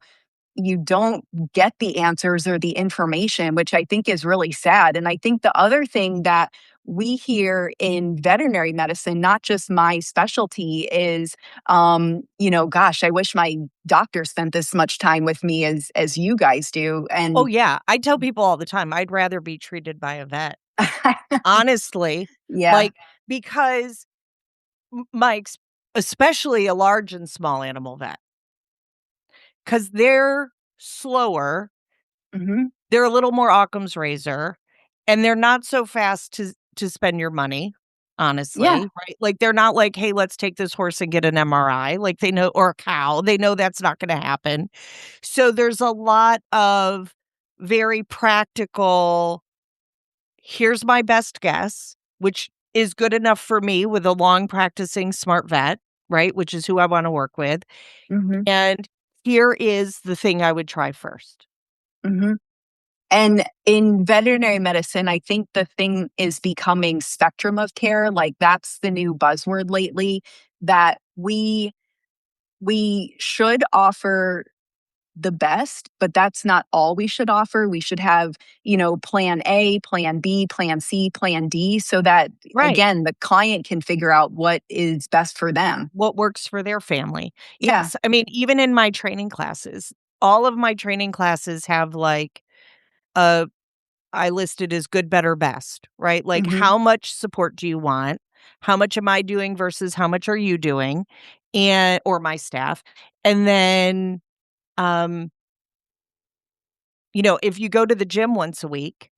S2: you don't get the answers or the information, which I think is really sad. And I think the other thing that we hear in veterinary medicine, not just my specialty, is, gosh, I wish my doctor spent this much time with me as you guys do.
S1: oh,
S2: And
S1: yeah, I tell people all the time, I'd rather be treated by a vet, honestly,
S2: yeah,
S1: like, because my ex especially a large and small animal vet. 'cause they're slower,
S2: Mhm.
S1: they're a little more Occam's razor, and they're not so fast to spend your money,
S2: Yeah.
S1: honestly, right? Like, they're not like, "Hey, let's take this horse and get an MRI," like, they know, or a cow, they know that's not gonna happen. So, there's a lot of very practical, "Here's my best guess," which is good enough for me with a long practicing smart vet, right, which is who I wanna work with,
S2: Mhm.
S1: and here is the thing I would try first.
S2: Mhm. And in veterinary medicine, I think the thing is becoming spectrum of care. Like that's the new buzzword lately that we should offer the best, but that's not all we should offer. We should have, plan A, plan B, plan C, plan D so that
S1: Right.
S2: again, the client can figure out what is best for them.
S1: What works for their family.
S2: Yeah.
S1: Yes, I mean, even in my training classes, all of my training classes have, like, a I listed as good, better, best, right? Like,
S2: Mhm.
S1: how much support do you want? How much am I doing versus how much are you doing? And or my staff. And then, um, if you go to the gym once a week,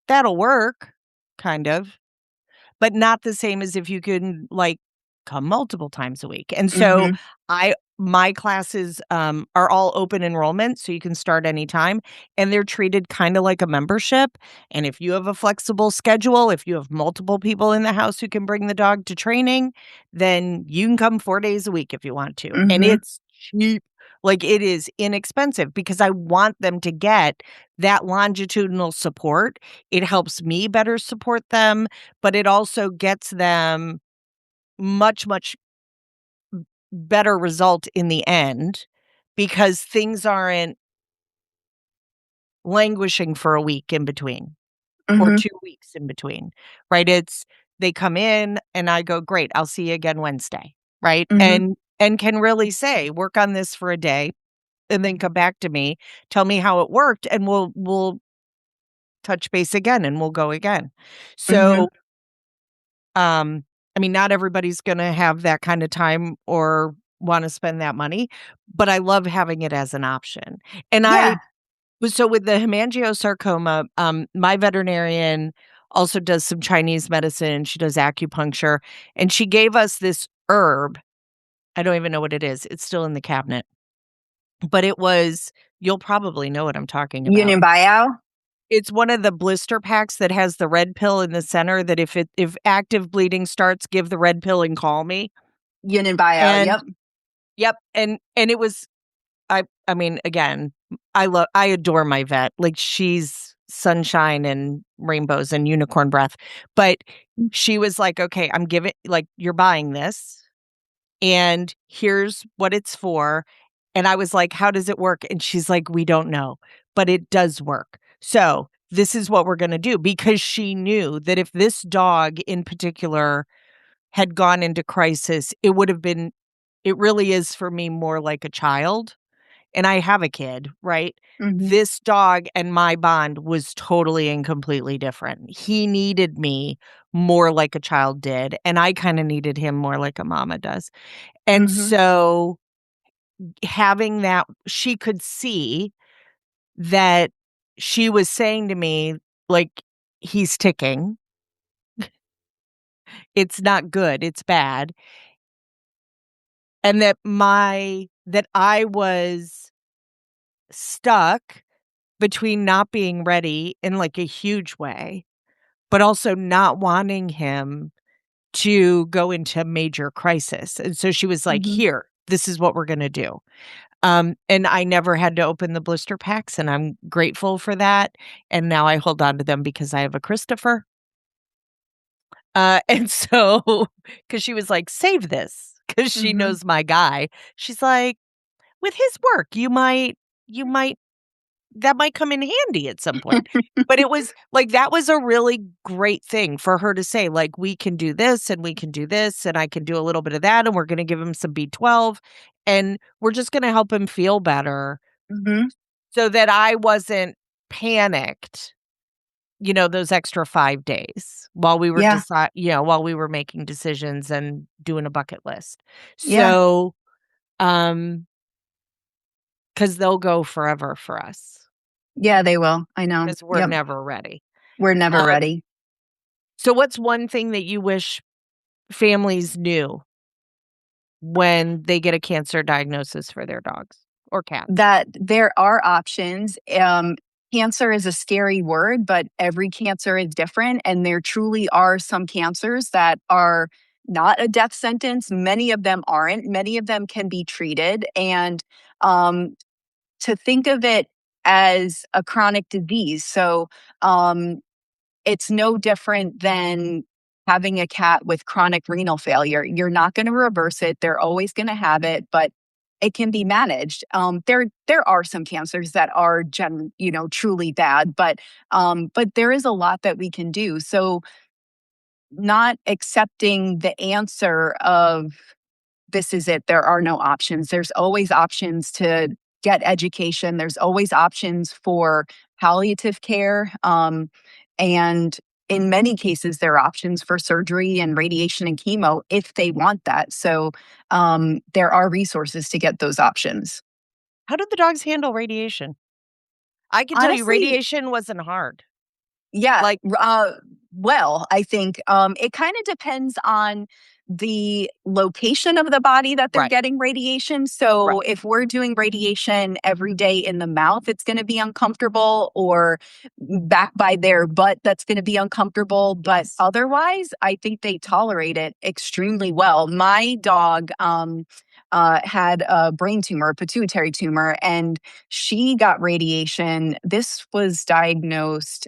S1: that'll work, kind of. But not the same as if you can, like, come multiple times a week, and so
S2: Mhm.
S1: my classes, are all open enrollment, so you can start anytime, and they're treated kinda like a membership, and if you have a flexible schedule, if you have multiple people in the house who can bring the dog to training, then you can come 4 days a week if you want to, and
S2: Mhm.
S1: it's cheap. Like, it is inexpensive because I want them to get that longitudinal support. It helps me better support them, but it also gets them much, much better result in the end because things aren't languishing for a week in between or
S2: Mhm.
S1: 2 weeks in between, right? It's they come in and I go, "Great, I'll see you again Wednesday," right?
S2: Mhm.
S1: And can really say, "Work on this for a day and then come back to me, tell me how it worked, and we'll touch base again and we'll go again."
S2: Mhm.
S1: So, Um, I mean, not everybody's gonna have that kind of time or wanna spend that money, but I love having it as an option. And I
S2: Yeah.
S1: so with the hemangiosarcoma, my veterinarian also does some Chinese medicine, she does acupuncture, and she gave us this herb. I don't even know what it is. It's still in the cabinet, but you'll probably know what I'm talking about.
S2: Union buyout.
S1: It's one of the blister packs that has the red pill in the center that if active bleeding starts, give the red pill and call me.
S2: Union buyout.
S1: And
S2: Yep.
S1: yep, and it was I mean, again, I adore my vet. Like, she's sunshine and rainbows and unicorn breath. But she was like, "Okay, I'm giving like, you're buying this, and here's what it's for." And I was like, "How does it work?" And she's like, "We don't know, but it does work. So, this is what we're gonna do," because she knew that if this dog in particular had gone into crisis, it really is for me more like a child, and I have a kid, right?
S2: Mhm.
S1: This dog and my bond was totally and completely different. He needed me more like a child did, and I kinda needed him more like a mama does. And
S2: Mhm.
S1: so having that she could see that she was saying to me, like, "He's ticking. It's not good, it's bad." And that I was stuck between not being ready in, like, a huge way, but also not wanting him to go into major crisis, and so she was like,
S2: Mhm.
S1: "Here, this is what we're gonna do." And I never had to open the blister packs, and I'm grateful for that, and now I hold on to them because I have a Christopher. And so, because she was like, "Save this," because she
S2: Mhm.
S1: knows my guy. She's like, "With his work, you might that might come in handy at some point." But it was like, that was a really great thing for her to say, like, "We can do this, and we can do this, and I can do a little bit of that, and we're gonna give him some B12, and we're just gonna help him feel better,"
S2: Mhm.
S1: so that I wasn't panicked, those extra 5 days while we were
S2: Yeah.
S1: while we were making decisions and doing a bucket list.
S2: Yeah.
S1: So Um, because they'll go forever for us
S2: Yeah, they will. I know.
S1: because we're
S2: Yep.
S1: never ready.
S2: We're never
S1: Um,
S2: ready.
S1: so what's one thing that you wish families knew when they get a cancer diagnosis for their dogs or cats?
S2: That there are options. Cancer is a scary word, but every cancer is different. And there truly are some cancers that are not a death sentence. Many of them aren't. Many of them can be treated. And um, to think of it as a chronic disease. So um, it's no different than having a cat with chronic renal failure. You're not going to reverse it. They're always going to have it, but it can be managed. There are some cancers that are truly bad, but there is a lot that we can do. So not accepting the answer of this is it. There are no options. There's always options to get education. There's always options for palliative care. And in many cases, there are options for surgery and radiation and chemo if they want that. So there are resources to get those options.
S1: How did the dogs handle radiation? I can tell you
S2: Honestly,
S1: radiation wasn't hard.
S2: yeah.
S1: Like
S2: Well, I think it kind of depends on the location of the body that they're
S1: right,
S2: getting radiation.
S1: right.
S2: So if we're doing radiation every day in the mouth, it's going to be uncomfortable, or back by their butt, that's going to be uncomfortable. But
S1: Yes.
S2: otherwise, I think they tolerate it extremely well. My dog had a brain tumor, a pituitary tumor, and she got radiation. This was diagnosed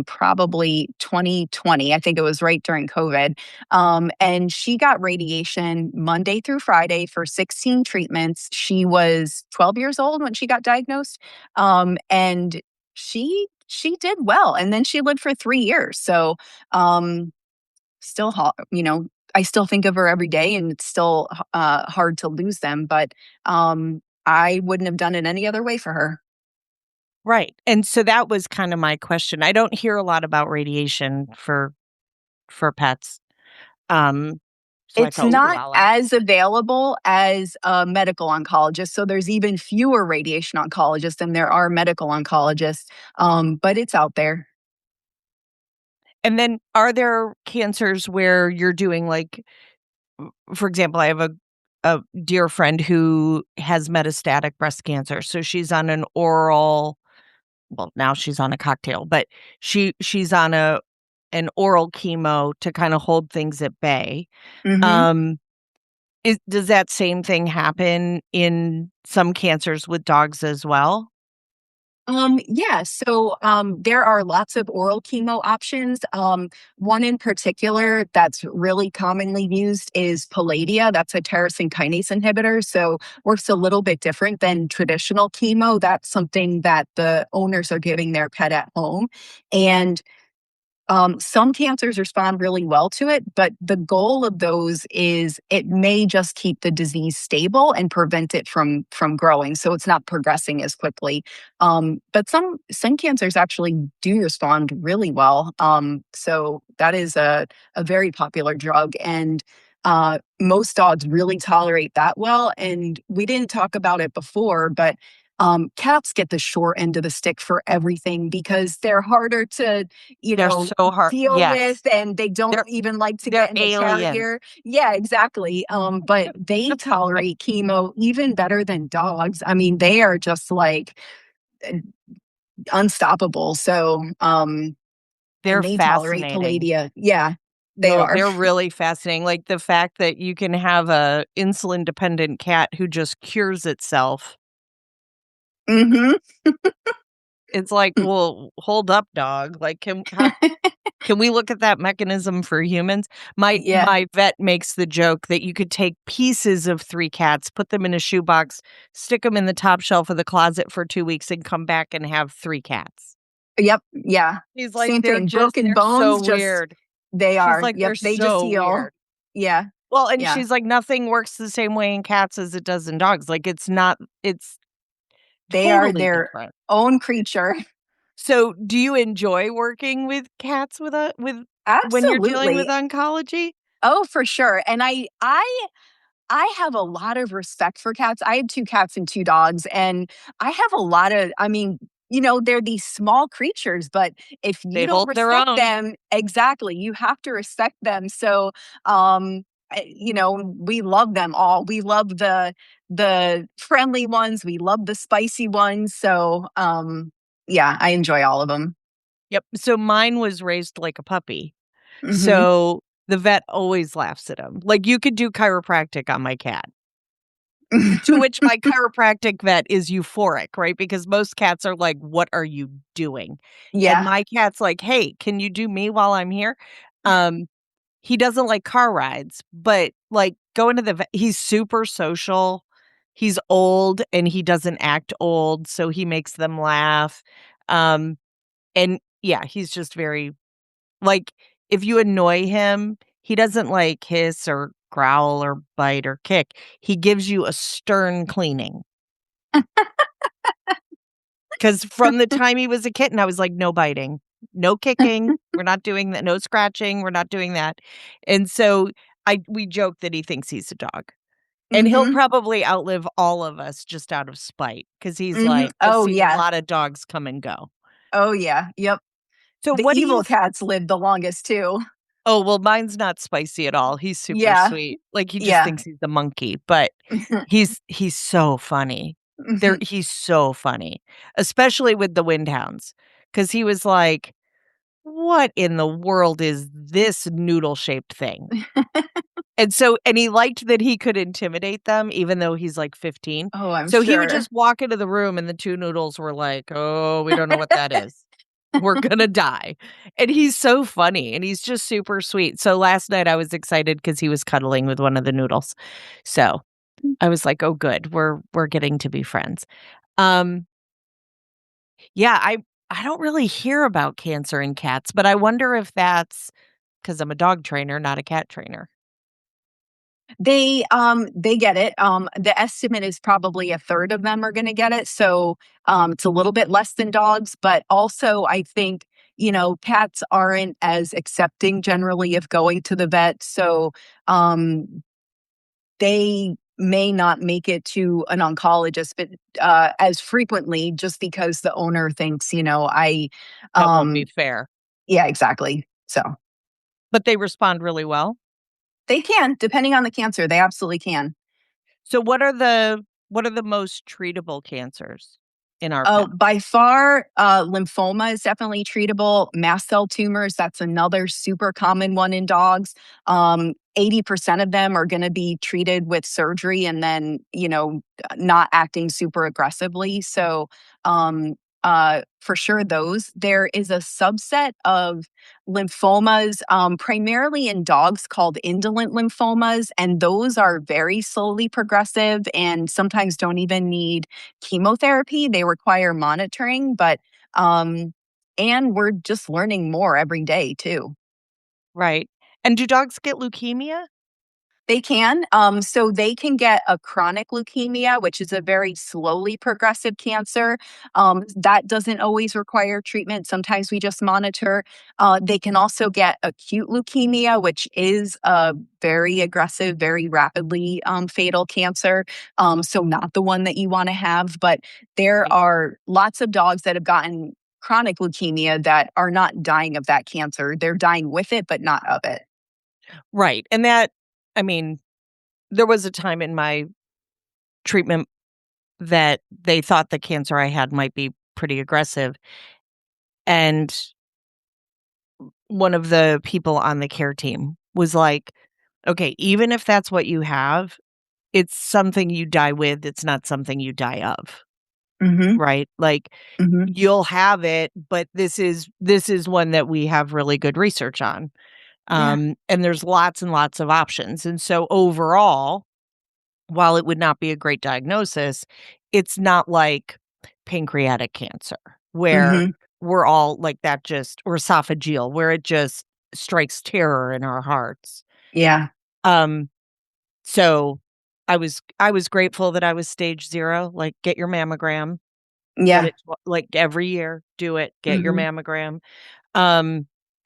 S2: probably 2020. I think it was right during COVID. And she got radiation Monday through Friday for 16 treatments. She was 12 years old when she got diagnosed. And she did well. And then she lived for 3 years. So um, still, I still think of her every day, and it's still hard to lose them. But I wouldn't have done it any other way for her.
S1: Right. And so that was kind of my question. I don't hear a lot about radiation for pets. Um, so I
S2: It's
S1: thought, ooh,
S2: not
S1: I'll ask.
S2: as available as a medical oncologist. So there's even fewer radiation oncologists than there are medical oncologists, but it's out there.
S1: And then are there cancers where you're doing like, for example, I have a dear friend who has metastatic breast cancer. So she's on an oral, well, now she's on a cocktail, but she's on an oral chemo to kind of hold things at bay.
S2: hmm
S1: Um, does that same thing happen in some cancers with dogs as well?
S2: Yeah, so there are lots of oral chemo options. One in particular that's really commonly used is Palladia. That's a tyrosine kinase inhibitor. So works a little bit different than traditional chemo. That's something that the owners are giving their pet at home. And some cancers respond really well to it, but the goal of those is it may just keep the disease stable and prevent it from growing, so it's not progressing as quickly. But some cancers actually do respond really well. So that is a very popular drug, and most dogs really tolerate that well. And we didn't talk about it before, but cats get the short end of the stick for everything because they're harder to
S1: They're so hard.
S2: deal with,
S1: Yes.
S2: and they don't
S1: They're
S2: even like to
S1: they're
S2: get in the
S1: aliens.
S2: carrier. Yeah, exactly. But they tolerate chemo even better than dogs. I mean, they are just like uh, unstoppable. So,
S1: They're
S2: and they tolerate
S1: fascinating.
S2: Palladia. Yeah, they
S1: No,
S2: are.
S1: they're really fascinating. Like the fact that you can have a insulin dependent cat who just cures itself.
S2: hmm
S1: It's like, well, hold up, dog. Like, can we look at that mechanism for humans? My
S2: Yeah.
S1: my vet makes the joke that you could take pieces of 3 cats, put them in a shoebox, stick them in the top shelf of the closet for 2 weeks, and come back and have 3 cats.
S2: Yep. Yeah.
S1: He's like,
S2: Same thing. Broken
S1: they're so
S2: bones. Just
S1: weird.
S2: they
S1: She's
S2: are.
S1: like,
S2: Yep.
S1: "They're
S2: They just
S1: so
S2: heal.
S1: weird."
S2: Yeah.
S1: Well, and
S2: Yeah.
S1: she's like, "Nothing works the same way in cats as it does in dogs." Like, it's
S2: They are
S1: totally
S2: their
S1: different.
S2: own creature.
S1: So, do you enjoy working with cats with when you're dealing with
S2: Absolutely.
S1: oncology?
S2: Oh, for sure. And I I have a lot of respect for cats. I have 2 cats and 2 dogs, and I have a lot of I mean, they're these small creatures, but if you
S1: They
S2: don't
S1: hold their
S2: respect
S1: own.
S2: them exactly, you have to respect them. So, we love them all. We love the friendly ones, we love the spicy ones. So, yeah, I enjoy all of them.
S1: Yep. So mine was raised like a puppy.
S2: Mhm.
S1: So the vet always laughs at him. Like, you could do chiropractic on my cat, to which my chiropractic vet is euphoric, right? Because most cats are like, "What are you doing?" And
S2: Yeah.
S1: my cat's like, "Hey, can you do me while I'm here?" Um, he doesn't like car rides, but, like, going to the vet he's super social. He's old, and he doesn't act old, so he makes them laugh. Um, and yeah, he's just very like, if you annoy him, he doesn't, like, hiss or growl or bite or kick. He gives you a stern cleaning. Because from the time he was a kitten, I was like, "No biting, no kicking, we're not doing that, no scratching, we're not doing that." And so, I we joke that he thinks he's a dog, and he'll
S2: Mhm.
S1: probably outlive all of us just out of spite, because he's
S2: Mhm.
S1: like, "I've
S2: Oh,
S1: seen a
S2: yeah.
S1: lot of dogs come and go."
S2: Oh, yeah. Yep.
S1: So
S2: The
S1: what do you
S2: evil cats live the longest too.
S1: Oh, well, mine's not spicy at all. He's super
S2: Yeah.
S1: sweet. Like, he just
S2: Yeah.
S1: thinks he's a monkey, but he's so funny.
S2: Mhm.
S1: He's so funny, especially with the Windhounds, because he was like, "What in the world is this noodle-shaped thing?" And he liked that he could intimidate them even though he's, like, 15.
S2: Oh, I'm
S1: So he would
S2: sure.
S1: just walk into the room and the 2 noodles were like, "Oh, we don't know what that is. We're gonna die." And he's so funny, and he's just super sweet. So last night I was excited because he was cuddling with one of the noodles. So I was like, "Oh, good. We're getting to be friends." Um, yeah, I don't really hear about cancer in cats, but I wonder if that's because 'cause I'm a dog trainer, not a cat trainer.
S2: They get it. The estimate is probably a third of them are gonna get it, so, it's a little bit less than dogs, but also I think, cats aren't as accepting generally of going to the vet, so, they may not make it to an oncologist, but, as frequently just because the owner thinks,
S1: That won't be
S2: um
S1: fair.
S2: yeah, exactly. So,
S1: But they respond really well.
S2: they can, depending on the cancer, they absolutely can.
S1: So what are the most treatable cancers in our
S2: Oh,
S1: pets?
S2: by far, lymphoma is definitely treatable. Mast cell tumors, that's another super common one in dogs. 80% of them are going to be treated with surgery and then, not acting super aggressively. So, for sure, those. There is a subset of lymphomas, primarily in dogs called indolent lymphomas, and those are very slowly progressive and sometimes don't even need chemotherapy. They require monitoring, but and we're just learning more every day too.
S1: Right. And do dogs get leukemia?
S2: They can. So they can get a chronic leukemia, which is a very slowly progressive cancer. That doesn't always require treatment. Sometimes we just monitor. They can also get acute leukemia, which is a very aggressive, very rapidly fatal cancer. So not the one that you want to have. But there
S1: Right.
S2: are lots of dogs that have gotten chronic leukemia that are not dying of that cancer. They're dying with it, but not of it.
S1: Right. And that I mean, there was a time in my treatment that they thought the cancer I had might be pretty aggressive. And one of the people on the care team was like, "Okay, even if that's what you have, it's something you die with, it's not something you die of."
S2: Hmm.
S1: Right? Like,
S2: Hmm.
S1: you'll have it, but this is one that we have really good research on.
S2: Yeah.
S1: And there's lots and lots of options. And so overall, while it would not be a great diagnosis, it's not like pancreatic cancer where
S2: Mhm.
S1: we're all like that just or esophageal where it just strikes terror in our hearts.
S2: Yeah.
S1: Um so I was grateful that I was stage 0, like get your mammogram, get
S2: Yeah.
S1: it like every year, do it, get your
S2: Mhm.
S1: mammogram.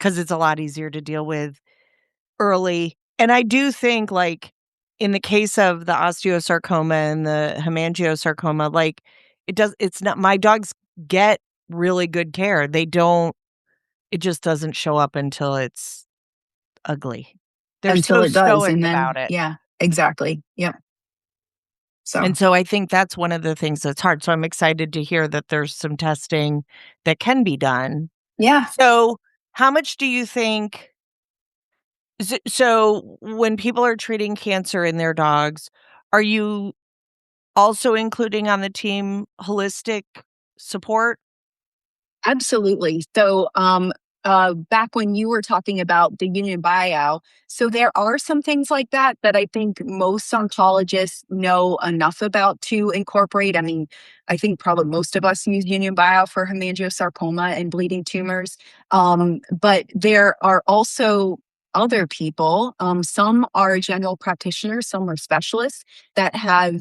S1: Cuz it's a lot easier to deal with early. And I do think like in the case of the osteosarcoma and the hemangiosarcoma, like, it's not, my dogs get really good care. They don't, it just doesn't show up until it's ugly. They're
S2: until
S1: so
S2: it does.
S1: stoic
S2: And
S1: about
S2: then,
S1: it.
S2: yeah, exactly. Yep. So,
S1: And so I think that's one of the things that's hard. So I'm excited to hear that there's some testing that can be done.
S2: yeah,
S1: So, how much do you think so when people are treating cancer in their dogs, are you also including on the team holistic support?
S2: absolutely. So, back when you were talking about the union buyout, so there are some things like that that I think most oncologists know enough about to incorporate. I mean, I think probably most of us use union buyout for hemangiosarcoma and bleeding tumors. But there are also other people, some are general practitioners, some are specialists that have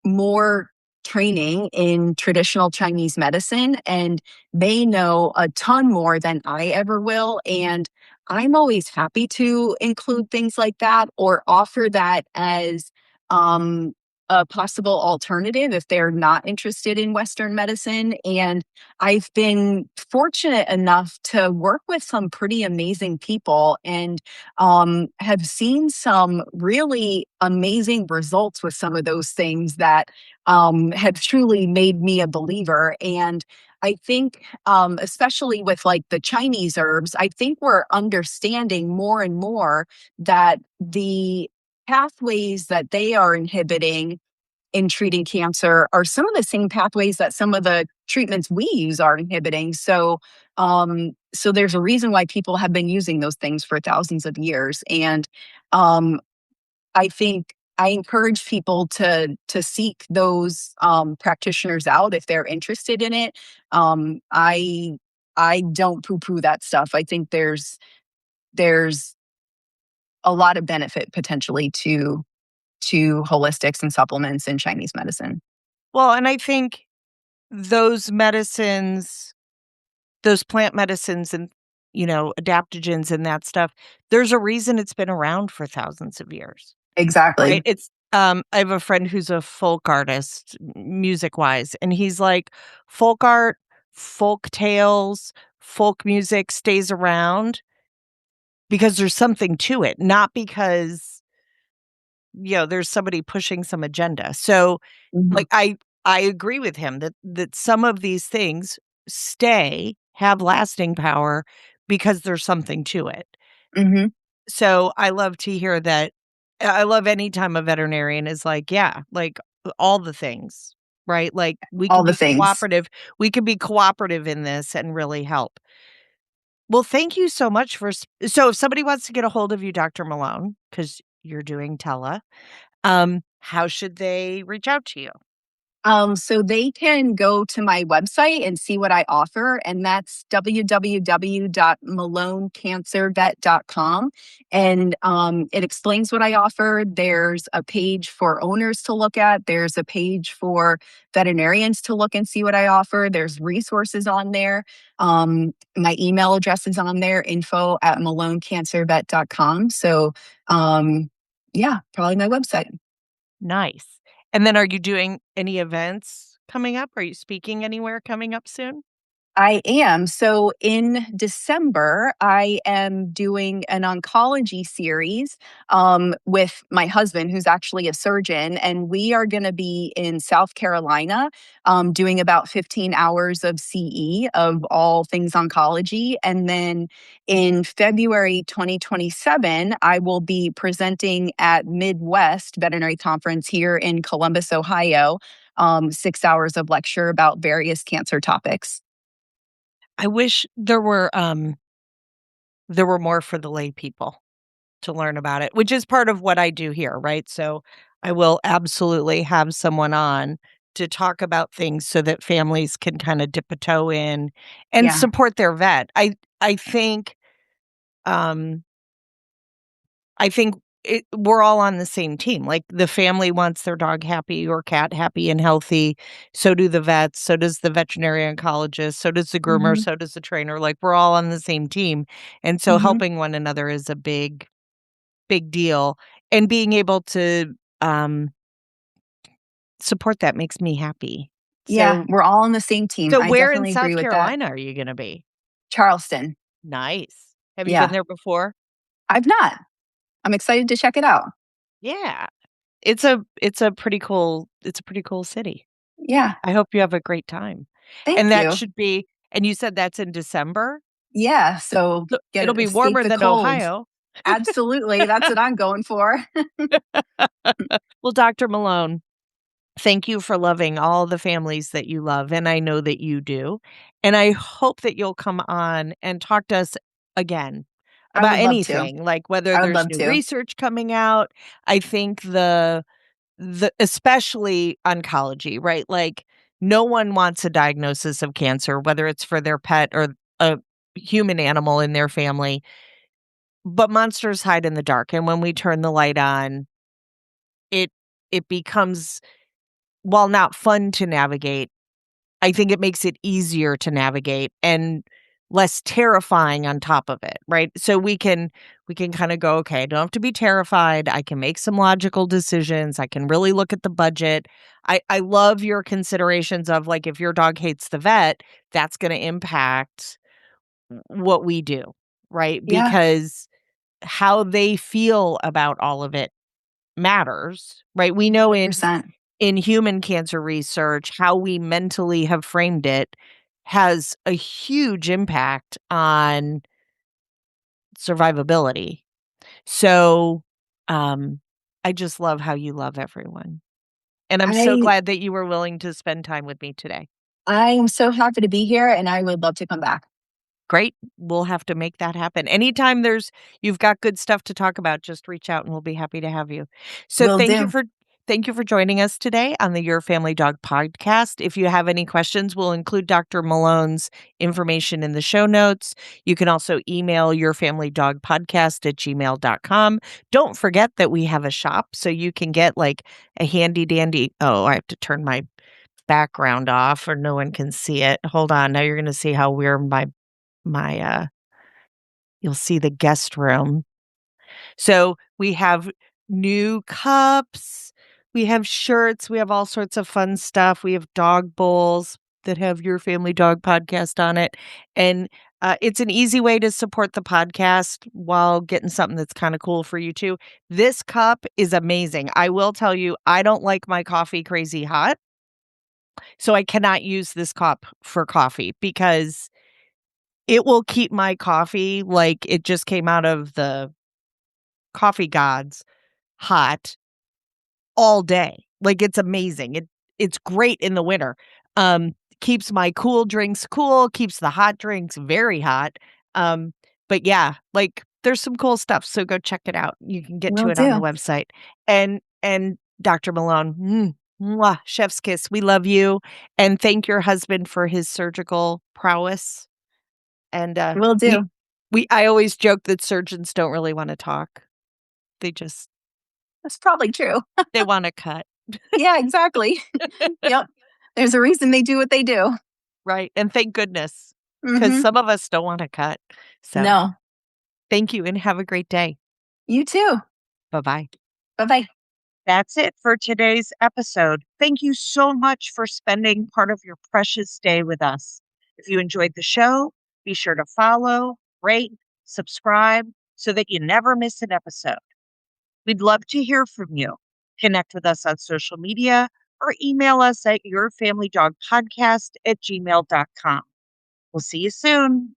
S2: more training in traditional Chinese medicine, and they know a ton more than I ever will. And I'm always happy to include things like that or offer that as um, a possible alternative if they're not interested in Western medicine. And I've been fortunate enough to work with some pretty amazing people and have seen some really amazing results with some of those things that have truly made me a believer. And I think, especially with like the Chinese herbs, I think we're understanding more and more that the pathways that they are inhibiting in treating cancer are some of the same pathways that some of the treatments we use are inhibiting. So, so there's a reason why people have been using those things for thousands of years. And um, I think I encourage people to seek those practitioners out if they're interested in it. I don't poo poo that stuff. I think there's a lot of benefit potentially to holistics and supplements in Chinese medicine.
S1: Well, and I think those medicines, those plant medicines and, adaptogens and that stuff, there's a reason it's been around for thousands of years. Right?
S2: Exactly.
S1: I have a friend who's a folk artist, music-wise, and he's like, folk art, folk tales, folk music stays around because there's something to it, not because, there's somebody pushing some agenda. So,
S2: Hmm.
S1: like, I agree with him that some of these things have lasting power because there's something to it.
S2: Hmm.
S1: So, I love to hear that. I love any time a veterinarian is like, "Yeah, like, all the things," right? Like,
S2: All the things.
S1: we could be cooperative in this and really help. Well, thank you so much for so if somebody wants to get a hold of you, Dr. Malone, because 'cause you're doing tele, how should they reach out to you?
S2: So they can go to my website and see what I offer, and that's www.malonecancervet.com. And it explains what I offer. There's a page for owners to look at, there's a page for veterinarians to look and see what I offer. There's resources on there. My email address is on there, info@malonecancervet.com. So, yeah, probably my website.
S1: Nice. And then are you doing any events coming up? Are you speaking anywhere coming up soon?
S2: I am. So in December, I am doing an oncology series with my husband, who's actually a surgeon. And we are going to be in South Carolina doing about 15 hours of CE of all things oncology. And then in February 2027, I will be presenting at Midwest Veterinary Conference here in Columbus, Ohio, 6 hours of lecture about various cancer topics.
S1: I wish there were more for the lay people to learn about it, which is part of what I do here, right? So I will absolutely have someone on to talk about things so that families can kind of dip a toe in and
S2: Yeah.
S1: support their vet. Um I think we're all on the same team. Like the family wants their dog happy or cat happy and healthy. So do the vets. So does the veterinary oncologist. So does the groomer.
S2: Mhm,
S1: So does the trainer. Like we're all on the same team. And so
S2: mhm.
S1: helping one another is a big, big deal. and being able to support that makes me happy.
S2: Yeah,
S1: So
S2: we're all on the same team.
S1: so
S2: I
S1: where in
S2: definitely agree
S1: South
S2: with that.
S1: Carolina are you gonna be?
S2: Charleston.
S1: Nice. Have you been
S2: Yeah.
S1: there before?
S2: I've not. I'm excited to check it out.
S1: Yeah. It's a pretty cool city.
S2: Yeah.
S1: I hope you have a great time. And
S2: Thank
S1: that
S2: you.
S1: should be and you said that's in December?
S2: Yeah. So
S1: So it'll be
S2: escape
S1: warmer
S2: the
S1: than
S2: cold.
S1: Ohio.
S2: Absolutely. That's what I'm going for.
S1: Well, Dr. Malone, thank you for loving all the families that you love, and I know that you do. And I hope that you'll come on and talk to us again
S2: I
S1: about
S2: would love to.
S1: anything, like whether
S2: I would
S1: there's
S2: love
S1: new
S2: to.
S1: research coming out. I think the especially oncology, right? Like no one wants a diagnosis of cancer, whether it's for their pet or a human animal in their family. But monsters hide in the dark, and when we turn the light on, it it becomes, while not fun to navigate, I think it makes it easier to navigate and less terrifying on top of it, right? So we can kind of go, okay, I don't have to be terrified. I can make some logical decisions. I can really look at the budget. I love your considerations of like if your dog hates the vet, that's going to impact what we do, right?
S2: Yeah.
S1: Because how they feel about all of it matters, right? We know
S2: %.
S1: in human cancer research, how we mentally have framed it has a huge impact on survivability. So, um, I just love how you love everyone. And I'm so
S2: I
S1: glad that you were willing to spend time with me today.
S2: I'm so happy to be here and I would love to come back.
S1: Great. We'll have to make that happen. Anytime you've got good stuff to talk about, just reach out and we'll be happy to have you. So
S2: Will do.
S1: thank you for joining us today on the Your Family Dog podcast. If you have any questions, we'll include Dr. Malone's information in the show notes. You can also email yourfamilydogpodcast@gmail.com. Don't forget that we have a shop so you can get like a handy dandy. Oh, I have to turn my background off or no one can see it. Hold on. Now you're going to see how weird my you'll see the guest room. So we have new cups, we have shirts, we have all sorts of fun stuff. We have dog bowls that have Your Family Dog podcast on it. And it's an easy way to support the podcast while getting something that's kind of cool for you too. This cup is amazing. I will tell you, I don't like my coffee crazy hot. So I cannot use this cup for coffee because it will keep my coffee like it just came out of the coffee gods hot all day. Like, it's amazing. It's great in the winter. Um, Keeps my cool drinks cool, keeps the hot drinks very hot. Um, but yeah, like, there's some cool stuff, so go check it out. You can get to
S2: Will
S1: it on the
S2: do.
S1: website. And Dr. Malone, mwah, chef's kiss. We love you, and thank your husband for his surgical prowess. And,
S2: Will
S1: we
S2: do.
S1: I always joke that surgeons don't really wanna talk. They just
S2: That's probably true.
S1: they wanna cut.
S2: Yeah, exactly. Yep. There's a reason they do what they do.
S1: Right, and thank goodness, because
S2: Mhm.
S1: some of us don't wanna cut. So,
S2: No.
S1: thank you and have a great day.
S2: You too.
S1: Bye-bye.
S2: Bye-bye.
S1: That's it for today's episode. Thank you so much for spending part of your precious day with us. If you enjoyed the show, be sure to follow, rate, subscribe so that you never miss an episode. We'd love to hear from you. Connect with us on social media or email us at yourfamilydogpodcast@gmail.com. We'll see you soon.